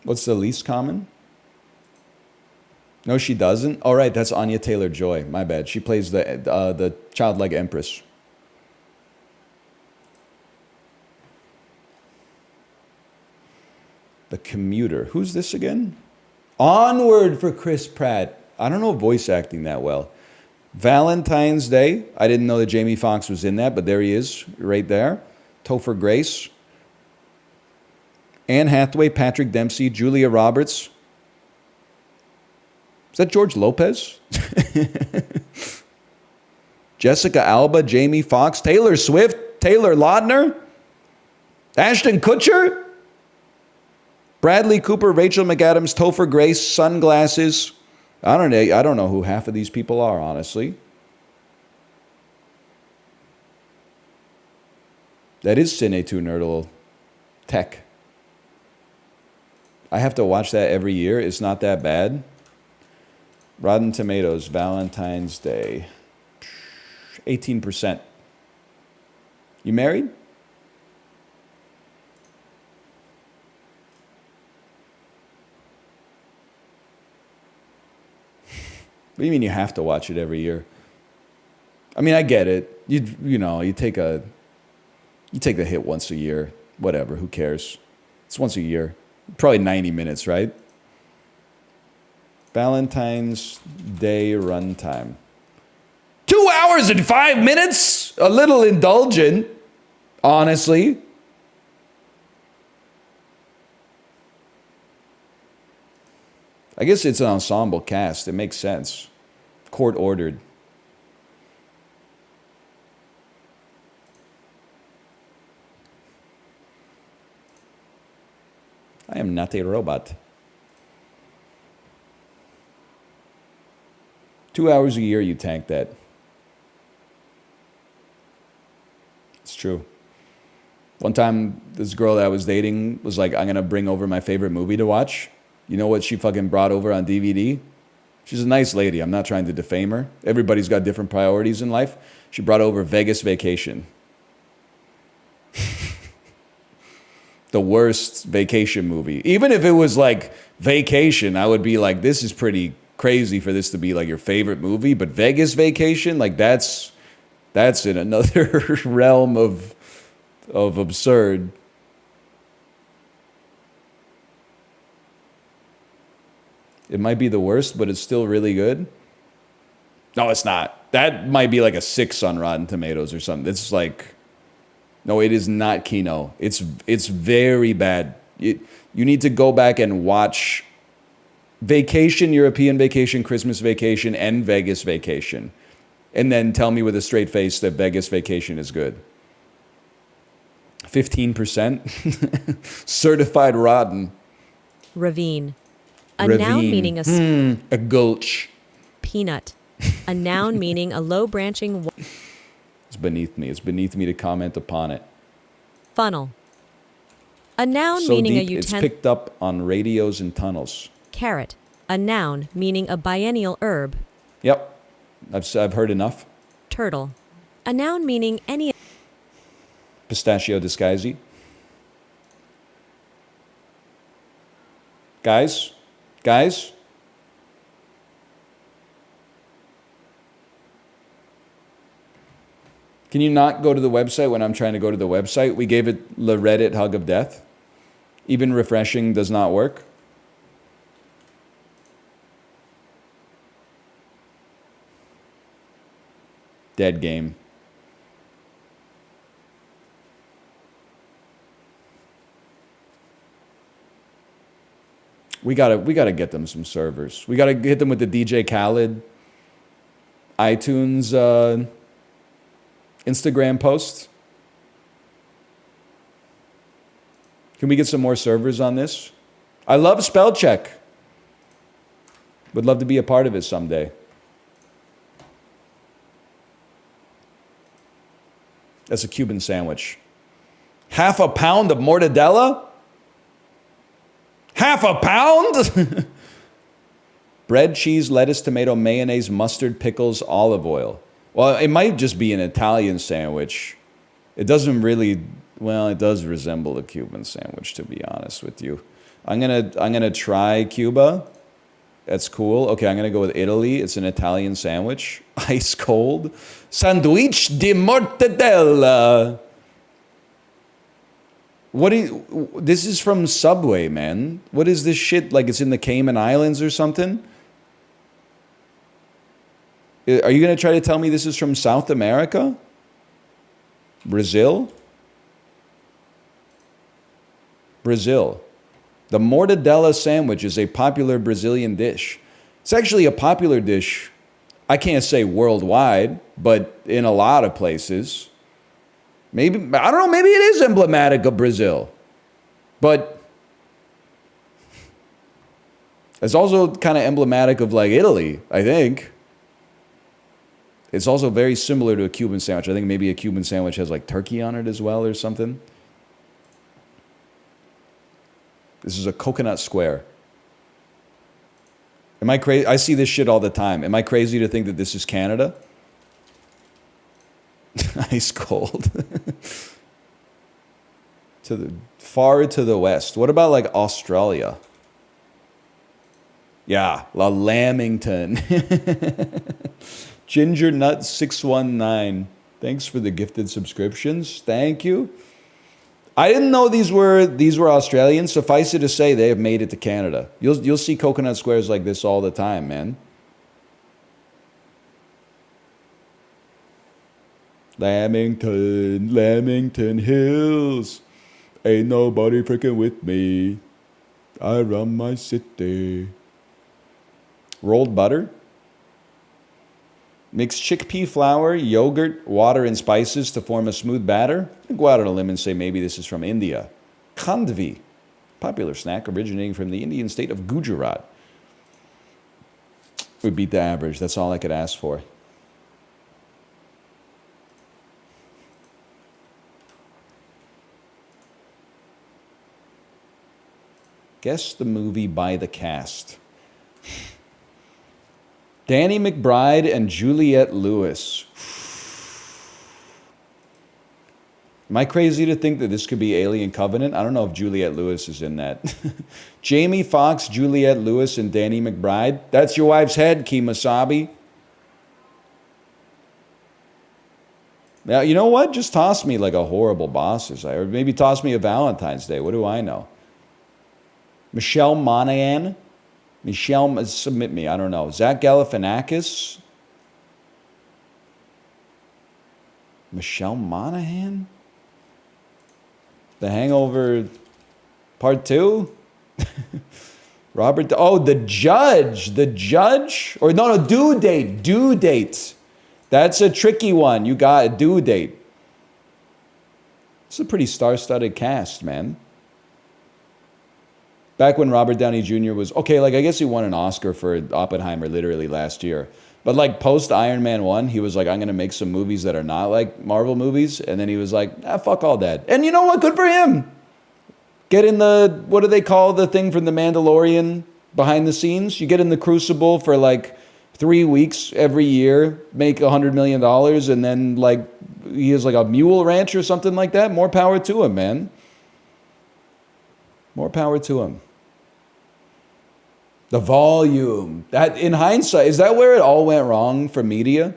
What's the least common? No, she doesn't. All right, that's Anya Taylor-Joy. My bad. She plays the childlike empress. The Commuter. Who's this again? Onward for Chris Pratt. I don't know voice acting that well. Valentine's Day. I didn't know that Jamie Foxx was in that, but there he is, right there. Topher Grace. Anne Hathaway, Patrick Dempsey, Julia Roberts. Is that George Lopez? Jessica Alba, Jamie Foxx, Taylor Swift, Taylor Lautner, Ashton Kutcher, Bradley Cooper, Rachel McAdams, Topher Grace, Sunglasses, I don't know who half of these people are, honestly. That is Cine 2 Nerdle tech. I have to watch that every year. It's not that bad. Rotten Tomatoes, Valentine's Day. 18%. You married? What do you mean you have to watch it every year? I mean, I get it. You know, you take the hit once a year. Whatever, who cares? It's once a year. Probably 90 minutes, right? Valentine's Day runtime. 2 hours and 5 minutes? A little indulgent, honestly. I guess it's an ensemble cast. It makes sense. Court ordered. I am not a robot. 2 hours a year, you tank that. It's true. One time, this girl that I was dating was like, I'm going to bring over my favorite movie to watch. You know what she fucking brought over on DVD? She's a nice lady. I'm not trying to defame her. Everybody's got different priorities in life. She brought over Vegas Vacation. The worst vacation movie. Even if it was like Vacation, I would be like, this is pretty crazy for this to be like your favorite movie. But Vegas Vacation, like that's in another realm of absurd. It might be the worst, but it's still really good. No, it's not. That might be like a 6 on Rotten Tomatoes or something. It's like, no, it is not Kino. It's very bad. You need to go back and watch Vacation, European Vacation, Christmas Vacation, and Vegas Vacation. And then tell me with a straight face that Vegas Vacation is good. 15%? Certified rotten. Ravine. A Ravine. noun meaning a gulch. peanut. A noun meaning a low branching It's beneath me. It's beneath me to comment upon it. funnel. A noun So meaning deep, a it's utensil. picked up on radios and tunnels. Carrot. A noun meaning a biennial herb. Yep. I've heard enough. Turtle. A noun meaning any. Pistachio disguisey. Guys? Can you not go to the website when I'm trying to go to the website? We gave it the Reddit hug of death. Even refreshing does not work. Dead game. We gotta get them some servers. We gotta hit them with the DJ Khaled iTunes Instagram post. Can we get some more servers on this? I love spell check. Would love to be a part of it someday. That's a Cuban sandwich. Half a pound of mortadella? Half a pound? Bread, cheese, lettuce, tomato, mayonnaise, mustard, pickles, olive oil. Well, it might just be an Italian sandwich. It doesn't really, well, it does resemble a Cuban sandwich, to be honest with you. I'm gonna try Cuba. That's cool. Okay, I'm gonna go with Italy. It's an Italian sandwich. Ice cold. Sandwich di mortadella. This is from Subway, man. What is this shit? Like it's in the Cayman Islands or something? Are you going to try to tell me this is from South America? Brazil? Brazil. The mortadella sandwich is a popular Brazilian dish. It's actually a popular dish, I can't say worldwide, but in a lot of places. Maybe, I don't know, maybe it is emblematic of Brazil. But It's also kind of emblematic of like Italy, I think. It's also very similar to a Cuban sandwich. I think maybe a Cuban sandwich has like turkey on it as well or something. This is a coconut square. Am I crazy? I see this shit all the time. Am I crazy to think that this is Canada? Ice cold. Far to the west. What about like Australia? Yeah, Lamington. Ginger Nut 619. Thanks for the gifted subscriptions. Thank you. I didn't know these were Australian. Suffice it to say, they have made it to Canada. You'll see coconut squares like this all the time, man. Lamington Hills. Ain't nobody freaking with me. I run my city. Rolled butter. Mix chickpea flour, yogurt, water, and spices to form a smooth batter. Go out on a limb and say maybe this is from India. Khandvi, popular snack originating from the Indian state of Gujarat. We beat the average. That's all I could ask for. Guess the movie by the cast. Danny McBride and Juliette Lewis. Am I crazy to think that this could be Alien Covenant? I don't know if Juliette Lewis is in that. Jamie Foxx, Juliette Lewis, and Danny McBride. That's your wife's head, Kimasabi. Now, you know what? Just toss me like a horrible boss. Or maybe toss me a Valentine's Day. What do I know? Michelle Monaghan. Michelle, submit me. I don't know. Zach Galifianakis. Michelle Monaghan? The Hangover Part 2? Robert, oh, the judge. The judge? Or no, due date. Due date. That's a tricky one. You got a due date. It's a pretty star-studded cast, man. Back when Robert Downey Jr. was, okay, like I guess he won an Oscar for Oppenheimer literally last year. But like post Iron Man 1, he was like, I'm going to make some movies that are not like Marvel movies. And then he was like, fuck all that. And you know what? Good for him. Get in the, what do they call the thing from The Mandalorian behind the scenes? You get in the Crucible for like 3 weeks every year, make $100 million, and then like he has like a mule ranch or something like that. More power to him, man. More power to him. The volume. That, in hindsight, is that where it all went wrong for media?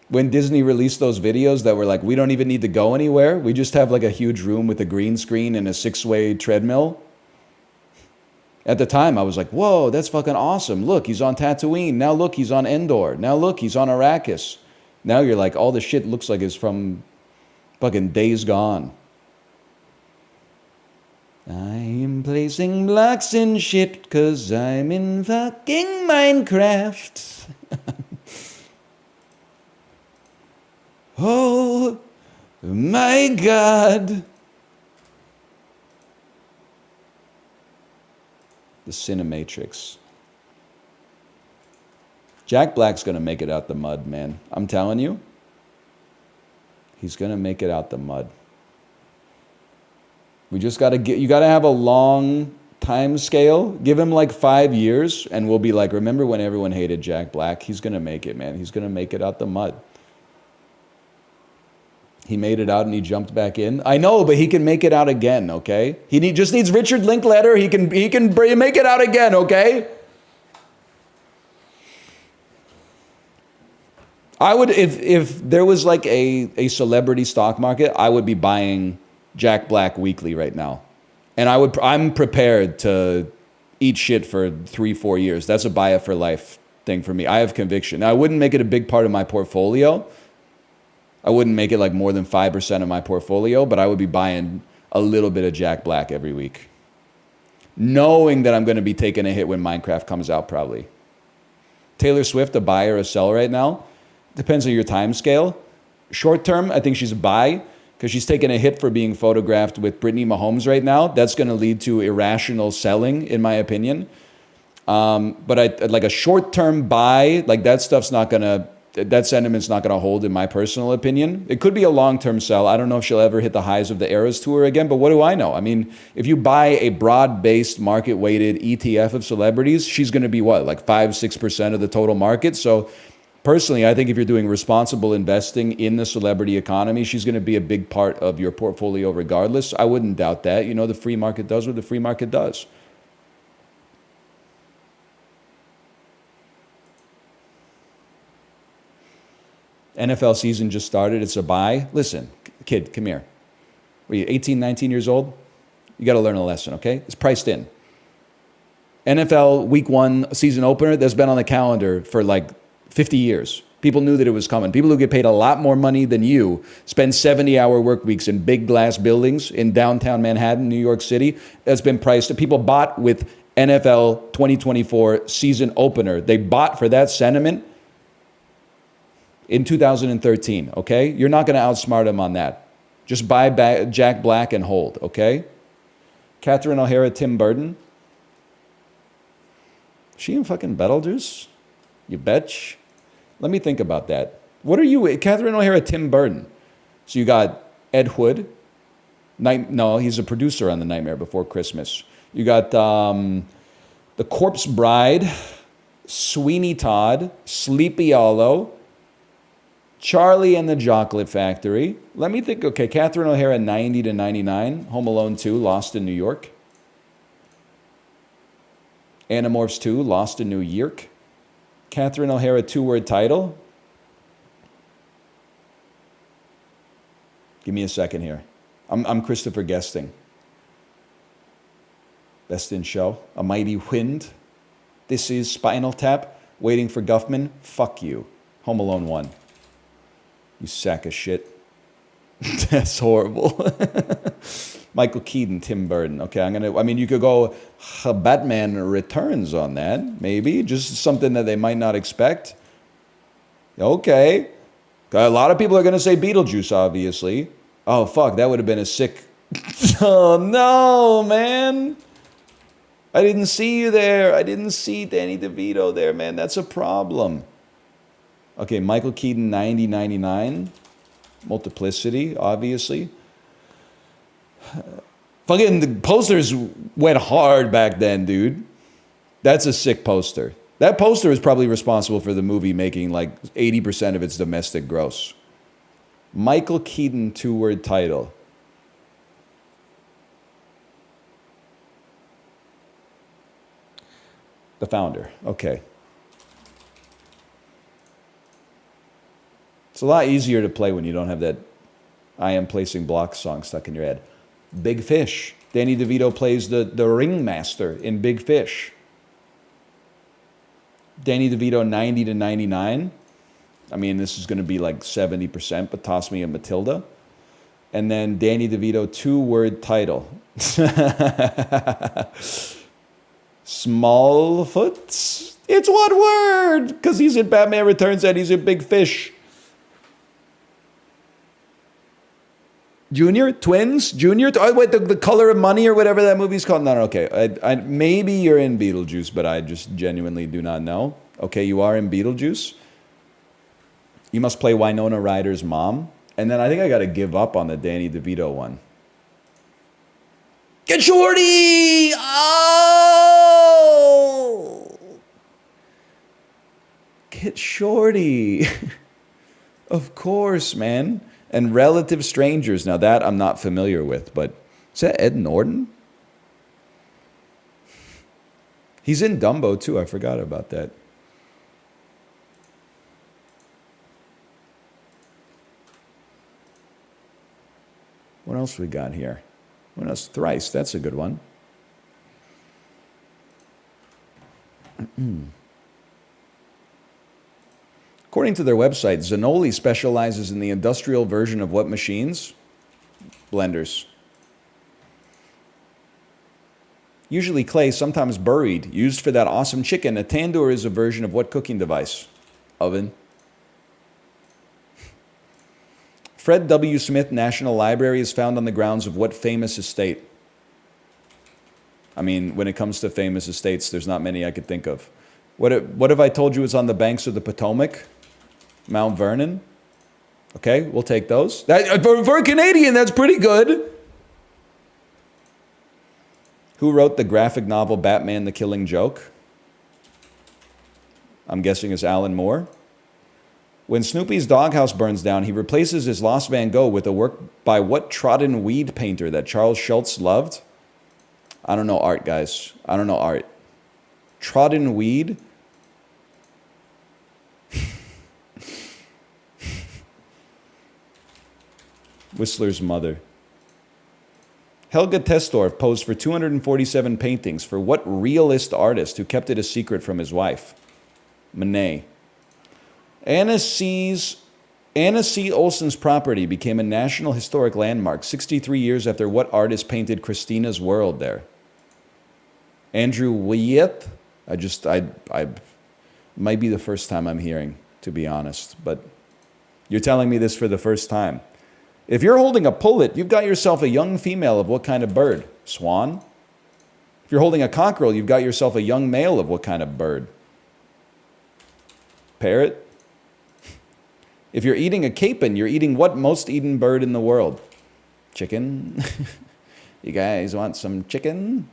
When Disney released those videos that were like, we don't even need to go anywhere. We just have like a huge room with a green screen and a 6-way treadmill. At the time, I was like, whoa, that's fucking awesome. Look, he's on Tatooine. Now look, he's on Endor. Now look, he's on Arrakis. Now you're like, all the shit looks like it's from fucking Days Gone. I'm placing blocks in shit 'cause I'm in fucking Minecraft. Oh my God. The Cinematrix. Jack Black's gonna make it out the mud, man. I'm telling you. He's gonna make it out the mud. We just got to get, you got to have a long time scale. Give him like 5 years and we'll be like, remember when everyone hated Jack Black? He's going to make it, man. He's going to make it out the mud. He made it out and he jumped back in. I know, but he can make it out again, okay? Just needs Richard Linklater. He can make it out again, okay? I would, if there was like a celebrity stock market, I would be buying Jack Black weekly right now. And I'm prepared to eat shit for 3-4 years. That's a buy it for life thing for me. I have conviction. Now, I wouldn't make it a big part of my portfolio. I wouldn't make it like more than 5% of my portfolio, but I would be buying a little bit of Jack Black every week. Knowing that I'm going to be taking a hit when Minecraft comes out probably. Taylor Swift, a buy or a sell right now? Depends on your time scale. Short term, I think she's a buy, because she's taking a hit for being photographed with Brittany Mahomes right now. That's going to lead to irrational selling, in my opinion. But like a short-term buy, like that stuff's not gonna, that sentiment's not gonna hold in my personal opinion. It could be a long-term sell. I don't know if she'll ever hit the highs of the Eras Tour again, but what do I know? I mean, if you buy a broad-based, market-weighted ETF of celebrities, she's gonna be what, like 5-6% of the total market? So personally, I think if you're doing responsible investing in the celebrity economy, she's gonna be a big part of your portfolio regardless. I wouldn't doubt that. You know, the free market does what the free market does. NFL season just started. It's a buy. Listen, kid, come here. Are you 18, 19 years old? You got to learn a lesson, okay? It's priced in. NFL week 1 season opener that's been on the calendar for like 50 years. People knew that it was coming. People who get paid a lot more money than you spend 70-hour work weeks in big glass buildings in downtown Manhattan, New York City. That's been priced. People bought with NFL 2024 season opener. They bought for that sentiment in 2013, okay? You're not going to outsmart him on that. Just buy Jack Black and hold, okay? Catherine O'Hara, Tim Burton. She in fucking Beetlejuice? You betch? Let me think about that. What are you, Catherine O'Hara, Tim Burton? So you got Ed Wood. No, he's a producer on The Nightmare Before Christmas. You got The Corpse Bride, Sweeney Todd, Sleepy Hollow, Charlie and the Chocolate Factory. Let me think. Okay, Catherine O'Hara, 90 to 99. Home Alone 2, Lost in New York. Animorphs 2, Lost in New York. Catherine O'Hara, 2-word title. Give me a second here. I'm Christopher Guesting. Best in Show. A Mighty Wind. This is Spinal Tap. Waiting for Guffman. Fuck you. Home Alone 1. You sack of shit. That's horrible. Michael Keaton, Tim Burton. Okay, you could go Batman Returns on that, maybe. Just something that they might not expect. Okay. A lot of people are going to say Beetlejuice, obviously. Oh, fuck, that would have been a sick... Oh, no, man. I didn't see you there. I didn't see Danny DeVito there, man. That's a problem. Okay, Michael Keaton, 90-99. Multiplicity, obviously. Fucking the posters went hard back then, dude. That's a sick poster. That poster is probably responsible for the movie making like 80% of its domestic gross. Michael Keaton, 2-word title. The Founder. Okay. It's a lot easier to play when you don't have that I Am Placing Blocks song stuck in your head. Big Fish. Danny DeVito plays the ringmaster in Big Fish. Danny DeVito, 90 to 99. I mean, this is going to be like 70%, but toss me a Matilda. And then Danny DeVito, 2-word title. Smallfoot? It's one word, because he's in Batman Returns and he's in Big Fish. Junior? Twins? Junior? Oh, wait, the Color of Money or whatever that movie's called? No, okay. Maybe you're in Beetlejuice, but I just genuinely do not know. Okay, you are in Beetlejuice. You must play Winona Ryder's mom. And then I think I got to give up on the Danny DeVito one. Get Shorty! Oh! Get Shorty. Of course, man. And Relative Strangers. Now that I'm not familiar with, but is that Ed Norton? He's in Dumbo too. I forgot about that. What else we got here? What else? Thrice. That's a good one. According to their website, Zanoli specializes in the industrial version of what machines? Blenders. Usually clay, sometimes buried. Used for that awesome chicken, a tandoor is a version of what cooking device? Oven. Fred W. Smith National Library is found on the grounds of what famous estate? I mean, when it comes to famous estates, there's not many I could think of. What if I told you it's on the banks of the Potomac? Mount Vernon? Okay, we'll take those. For a Canadian, that's pretty good. Who wrote the graphic novel Batman the Killing Joke? I'm guessing it's Alan Moore. When Snoopy's doghouse burns down, he replaces his lost Van Gogh with a work by what trodden weed painter that Charles Schultz loved? I don't know art, guys. I don't know art. Trodden weed? Whistler's mother. Helga Testorf posed for 247 paintings for what realist artist who kept it a secret from his wife? Monet. Anna C. Olsen's property became a National Historic Landmark 63 years after what artist painted Christina's World there? Andrew Wyeth? I might be the first time I'm hearing, to be honest, but you're telling me this for the first time. If you're holding a pullet, you've got yourself a young female of what kind of bird? Swan? If you're holding a cockerel, you've got yourself a young male of what kind of bird? Parrot? If you're eating a capon, you're eating what most eaten bird in the world? Chicken? You guys want some chicken?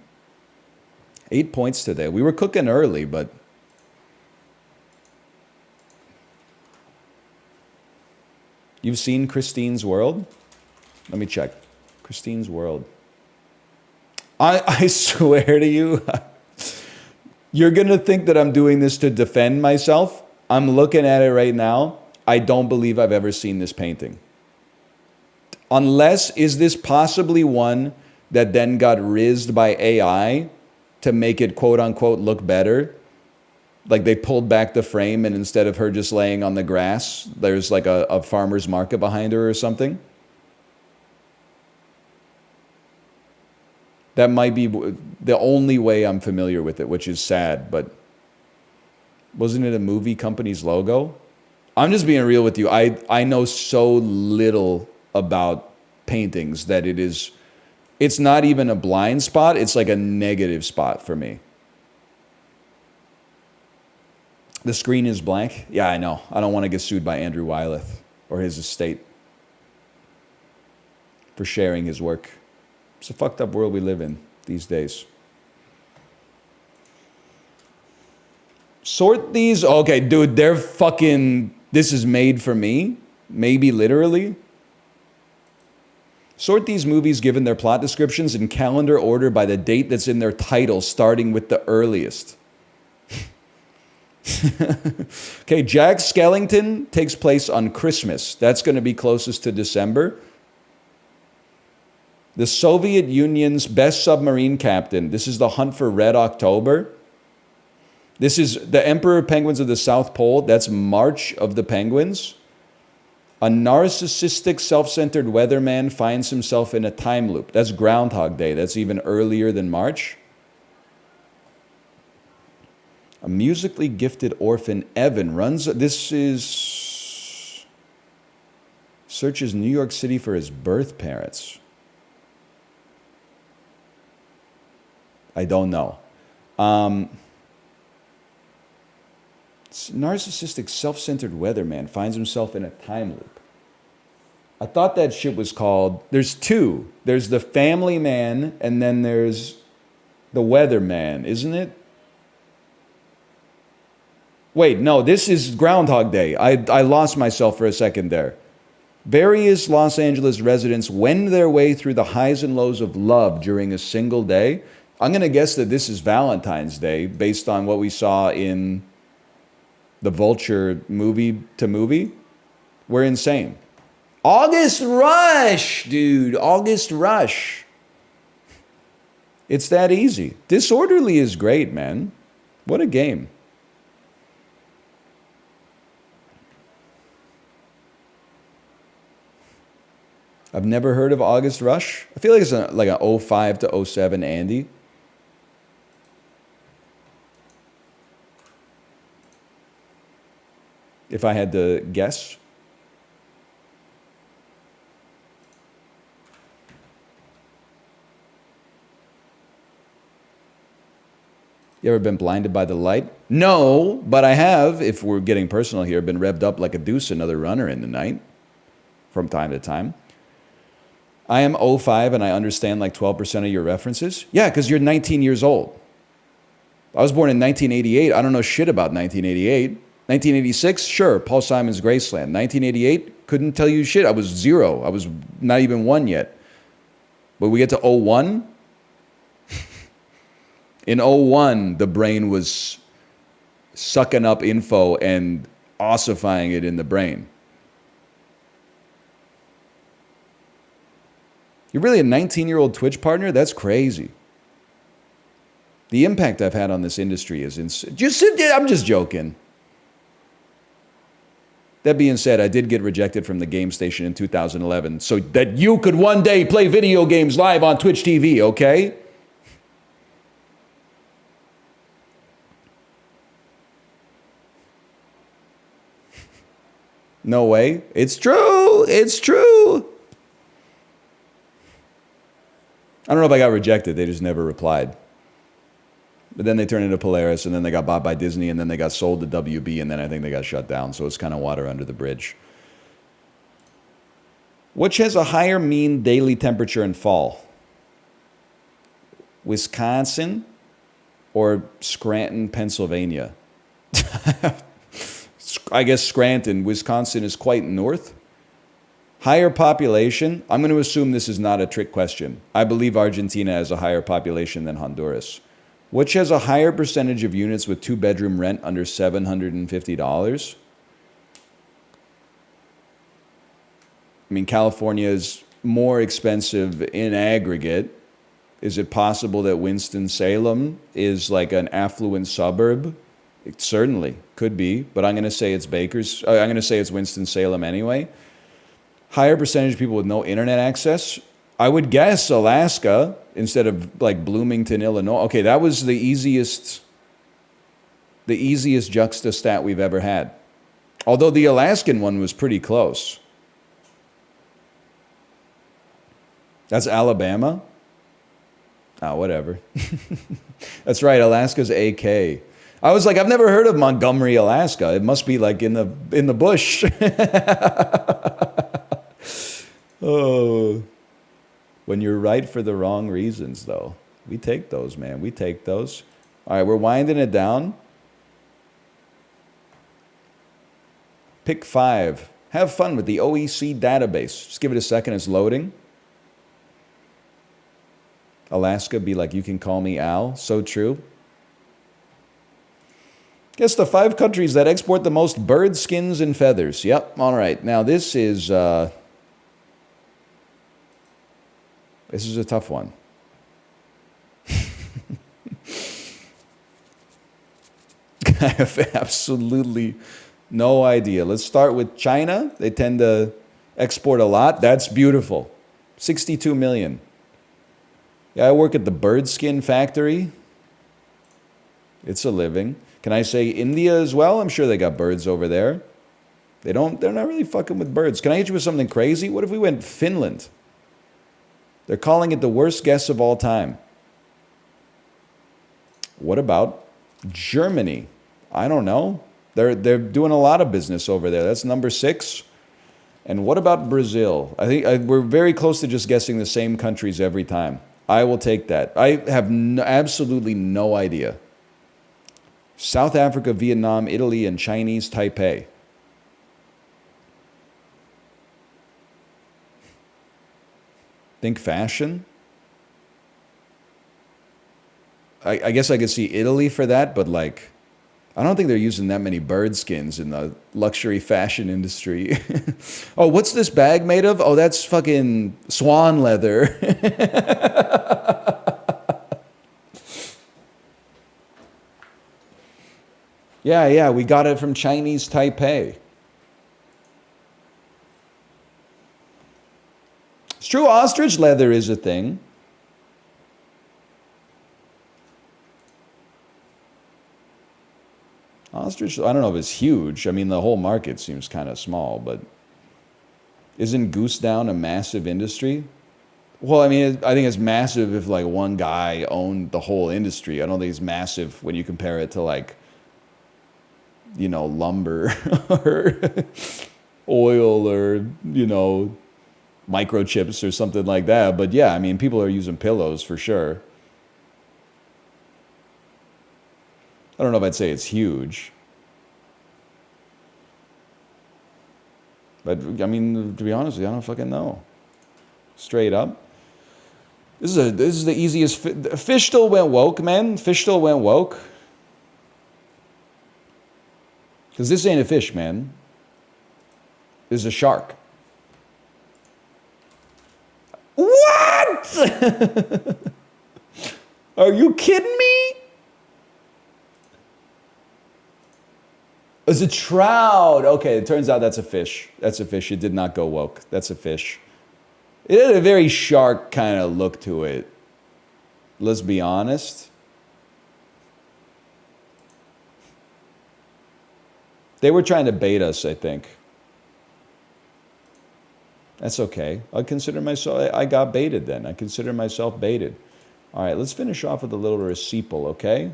8 points today. We were cooking early, but... You've seen Christine's World? Let me check. Christine's World. I swear to you, you're going to think that I'm doing this to defend myself. I'm looking at it right now. I don't believe I've ever seen this painting. Unless, is this possibly one that then got rizzed by AI to make it quote unquote look better? Like they pulled back the frame and instead of her just laying on the grass, there's like a farmer's market behind her or something. That might be the only way I'm familiar with it, which is sad, but wasn't it a movie company's logo? I'm just being real with you. I know so little about paintings that it's not even a blind spot. It's like a negative spot for me. The screen is blank. Yeah, I know. I don't want to get sued by Andrew Wyeth or his estate for sharing his work. It's a fucked up world we live in these days. Sort these. Okay, dude, they're fucking... This is made for me. Maybe literally. Sort these movies given their plot descriptions in calendar order by the date that's in their title, starting with the earliest. Okay, Jack Skellington takes place on Christmas. That's going to be closest to December. The Soviet Union's best submarine captain. This is The Hunt for Red October. This is The Emperor Penguins of the South Pole. That's March of the Penguins. A narcissistic, self-centered weatherman finds himself in a time loop. That's Groundhog Day. That's even earlier than March. A musically gifted orphan, Evan, searches New York City for his birth parents. I don't know. Narcissistic, self-centered weatherman finds himself in a time loop. I thought that shit was called... There's two. There's the family man, and then there's the weatherman, isn't it? Wait, no, this is Groundhog Day. I lost myself for a second there. Various Los Angeles residents wend their way through the highs and lows of love during a single day. I'm going to guess that this is Valentine's Day based on what we saw in the Vulture movie to movie. We're insane. August Rush, dude. August Rush. It's that easy. Disorderly is great, man. What a game. I've never heard of August Rush. I feel like it's like a 05 to 07 Andy. If I had to guess. You ever been blinded by the light? No, but I have, if we're getting personal here, been revved up like a deuce another runner in the night from time to time. I am 05 and I understand like 12% of your references. Yeah, because you're 19 years old. I was born in 1988. I don't know shit about 1988. 1986, sure, Paul Simon's Graceland. 1988, couldn't tell you shit. I was 0. I was not even 1 yet. But we get to 01. In 01, the brain was sucking up info and ossifying it in the brain. You're really a 19-year-old Twitch partner? That's crazy. The impact I've had on this industry is insane. I'm just joking. That being said, I did get rejected from the game station in 2011 so that you could one day play video games live on Twitch TV, okay? No way. It's true. It's true. I don't know if I got rejected. They just never replied. But then they turned into Polaris, and then they got bought by Disney, and then they got sold to WB, and then I think they got shut down. So it's kind of water under the bridge. Which has a higher mean daily temperature in fall? Wisconsin or Scranton, Pennsylvania? I guess Scranton, Wisconsin is quite north. Higher population. I'm going to assume this is not a trick question. I believe Argentina has a higher population than Honduras. Which has a higher percentage of units with 2-bedroom rent under $750? I mean, California is more expensive in aggregate. Is it possible that Winston-Salem is like an affluent suburb? It certainly could be, but I'm going to say it's I'm going to say it's Winston-Salem anyway. Higher percentage of people with no internet access. I would guess Alaska instead of like Bloomington, Illinois. Okay, that was the easiest juxta-stat we've ever had. Although the Alaskan one was pretty close. That's Alabama? Oh, whatever. That's right, Alaska's AK. I was like, I've never heard of Montgomery, Alaska. It must be like in the bush. Oh. When you're right for the wrong reasons, though. We take those, man. We take those. All right, we're winding it down. Pick 5. Have fun with the OEC database. Just give it a second. It's loading. Alaska, be like, you can call me Al. So true. Guess the 5 countries that export the most bird skins and feathers. Yep, all right. Now, this is a tough one. I have absolutely no idea. Let's start with China. They tend to export a lot. That's beautiful. 62 million. Yeah, I work at the bird skin factory. It's a living. Can I say India as well? I'm sure they got birds over there. They're not really fucking with birds. Can I hit you with something crazy? What if we went Finland? They're calling it the worst guess of all time. What about Germany? I don't know. They're doing a lot of business over there. That's number 6. And what about Brazil? I think we're very close to just guessing the same countries every time. I will take that. I have absolutely no idea. South Africa, Vietnam, Italy, and Chinese Taipei. Think fashion? I guess I could see Italy for that, but like, I don't think they're using that many bird skins in the luxury fashion industry. Oh, what's this bag made of? Oh, that's fucking swan leather. Yeah, we got it from Chinese Taipei. It's true, ostrich leather is a thing. Ostrich, I don't know if it's huge. I mean, the whole market seems kind of small, but isn't goose down a massive industry? Well, I mean, I think it's massive if like one guy owned the whole industry. I don't think it's massive when you compare it to like, you know, lumber or oil or, you know, microchips or something like that. But yeah, I mean, people are using pillows for sure. I don't know if I'd say it's huge. But I mean, to be honest with you, I don't fucking know. Straight up. This is the easiest. Fish still went woke, man. Fish still went woke. Because this ain't a fish, man. This is a shark. What? Are you kidding me? It's a trout. Okay, it turns out that's a fish. That's a fish. It did not go woke. That's a fish. It had a very shark kind of look to it. Let's be honest. They were trying to bait us, I think. That's okay. I consider myself, I got baited then. I consider myself baited. All right, let's finish off with a little recipe, okay?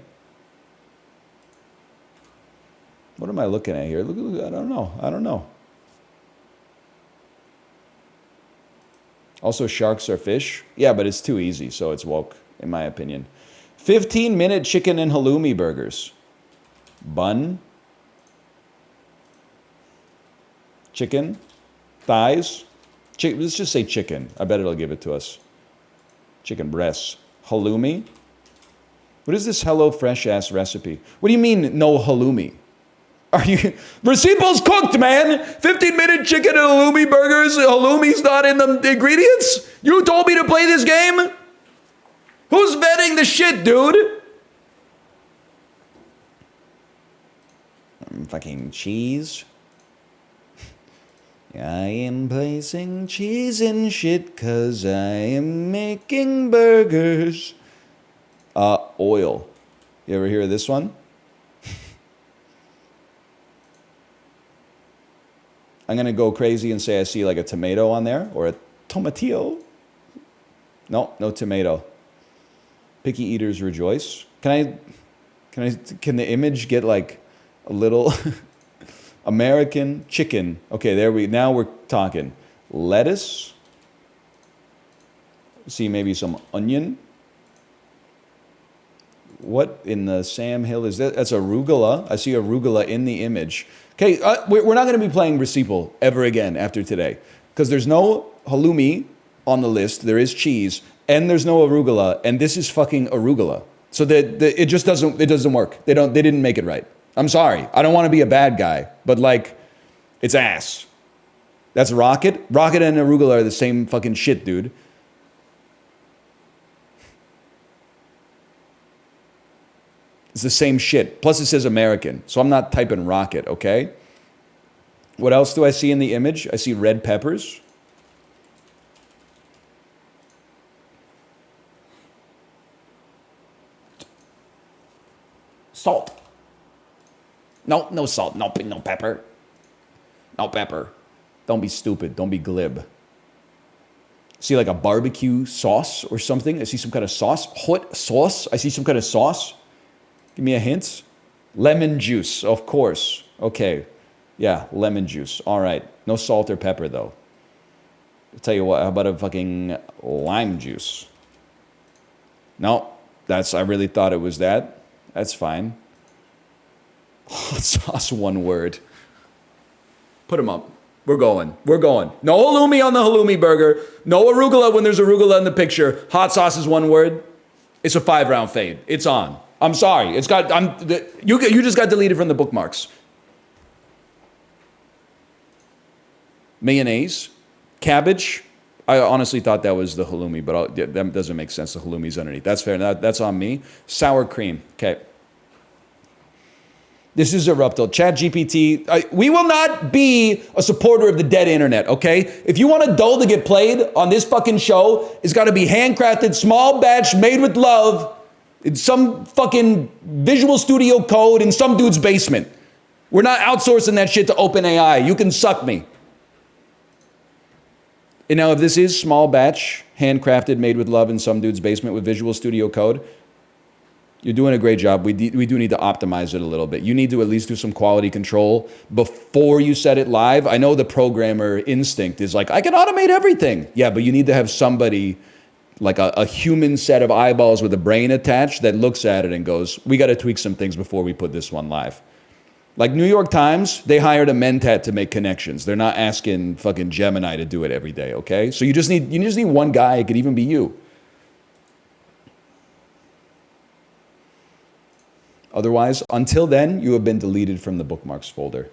What am I looking at here? Look, I don't know. Also, sharks are fish. Yeah, but it's too easy, so it's woke, in my opinion. 15-minute chicken and halloumi burgers. Bun. Chicken. Thighs. Let's just say chicken. I bet it'll give it to us. Chicken breasts. Halloumi. What is this HelloFresh ass recipe? What do you mean, no halloumi? Are you... Recipo's cooked, man! 15-minute chicken and halloumi burgers. Halloumi's not in the ingredients? You told me to play this game? Who's vetting the shit, dude? Fucking cheese. I am placing cheese in shit 'cause I am making burgers. Oil. You ever hear of this one? I'm going to go crazy and say I see like a tomato on there or a tomatillo. No, no tomato. Picky eaters rejoice. Can the image get like a little American chicken? Okay, now we're talking. Lettuce. See maybe some onion. What in the Sam Hill is that? That's arugula. I see arugula in the image. Okay, we're not going to be playing Recipe ever again after today because there's no halloumi on the list. There is cheese, and there's no arugula, and this is fucking arugula. So it just doesn't work. They didn't make it right. I'm sorry. I don't want to be a bad guy, but like, it's ass. That's rocket. Rocket and arugula are the same fucking shit, dude. It's the same shit. Plus it says American. So I'm not typing rocket, okay? What else do I see in the image? I see red peppers. Salt. No salt. No pepper. No pepper. Don't be stupid. Don't be glib. See like a barbecue sauce or something. I see some kind of sauce. Hot sauce. I see some kind of sauce. Give me a hint. Lemon juice, of course. Okay. Yeah, lemon juice. All right. No salt or pepper, though. I'll tell you what, how about a fucking lime juice? No, I really thought it was that. That's fine. Hot sauce, one word. Put them up. We're going. No halloumi on the halloumi burger. No arugula when there's arugula in the picture. Hot sauce is one word. It's a 5-round fade. It's on. I'm sorry. You just got deleted from the bookmarks. Mayonnaise, cabbage. I honestly thought that was the halloumi, but that doesn't make sense. The halloumi's underneath. That's fair. That's on me. Sour cream. Okay. This is Eruptal. ChatGPT. We will not be a supporter of the dead internet, okay? If you want a doll to get played on this fucking show, it's got to be handcrafted, small batch, made with love. It's some fucking Visual Studio Code in some dude's basement. We're not outsourcing that shit to OpenAI. You can suck me. And now, if this is small batch, handcrafted, made with love in some dude's basement with Visual Studio Code, you're doing a great job. We do need to optimize it a little bit. You need to at least do some quality control before you set it live. I know the programmer instinct is like, I can automate everything. Yeah, but you need to have somebody, like a human set of eyeballs with a brain attached, that looks at it and goes, we got to tweak some things before we put this one live. Like New York Times, they hired a mentat to make connections. They're not asking fucking Gemini to do it every day, okay? So you just need one guy. It could even be you. Otherwise, until then, you have been deleted from the bookmarks folder.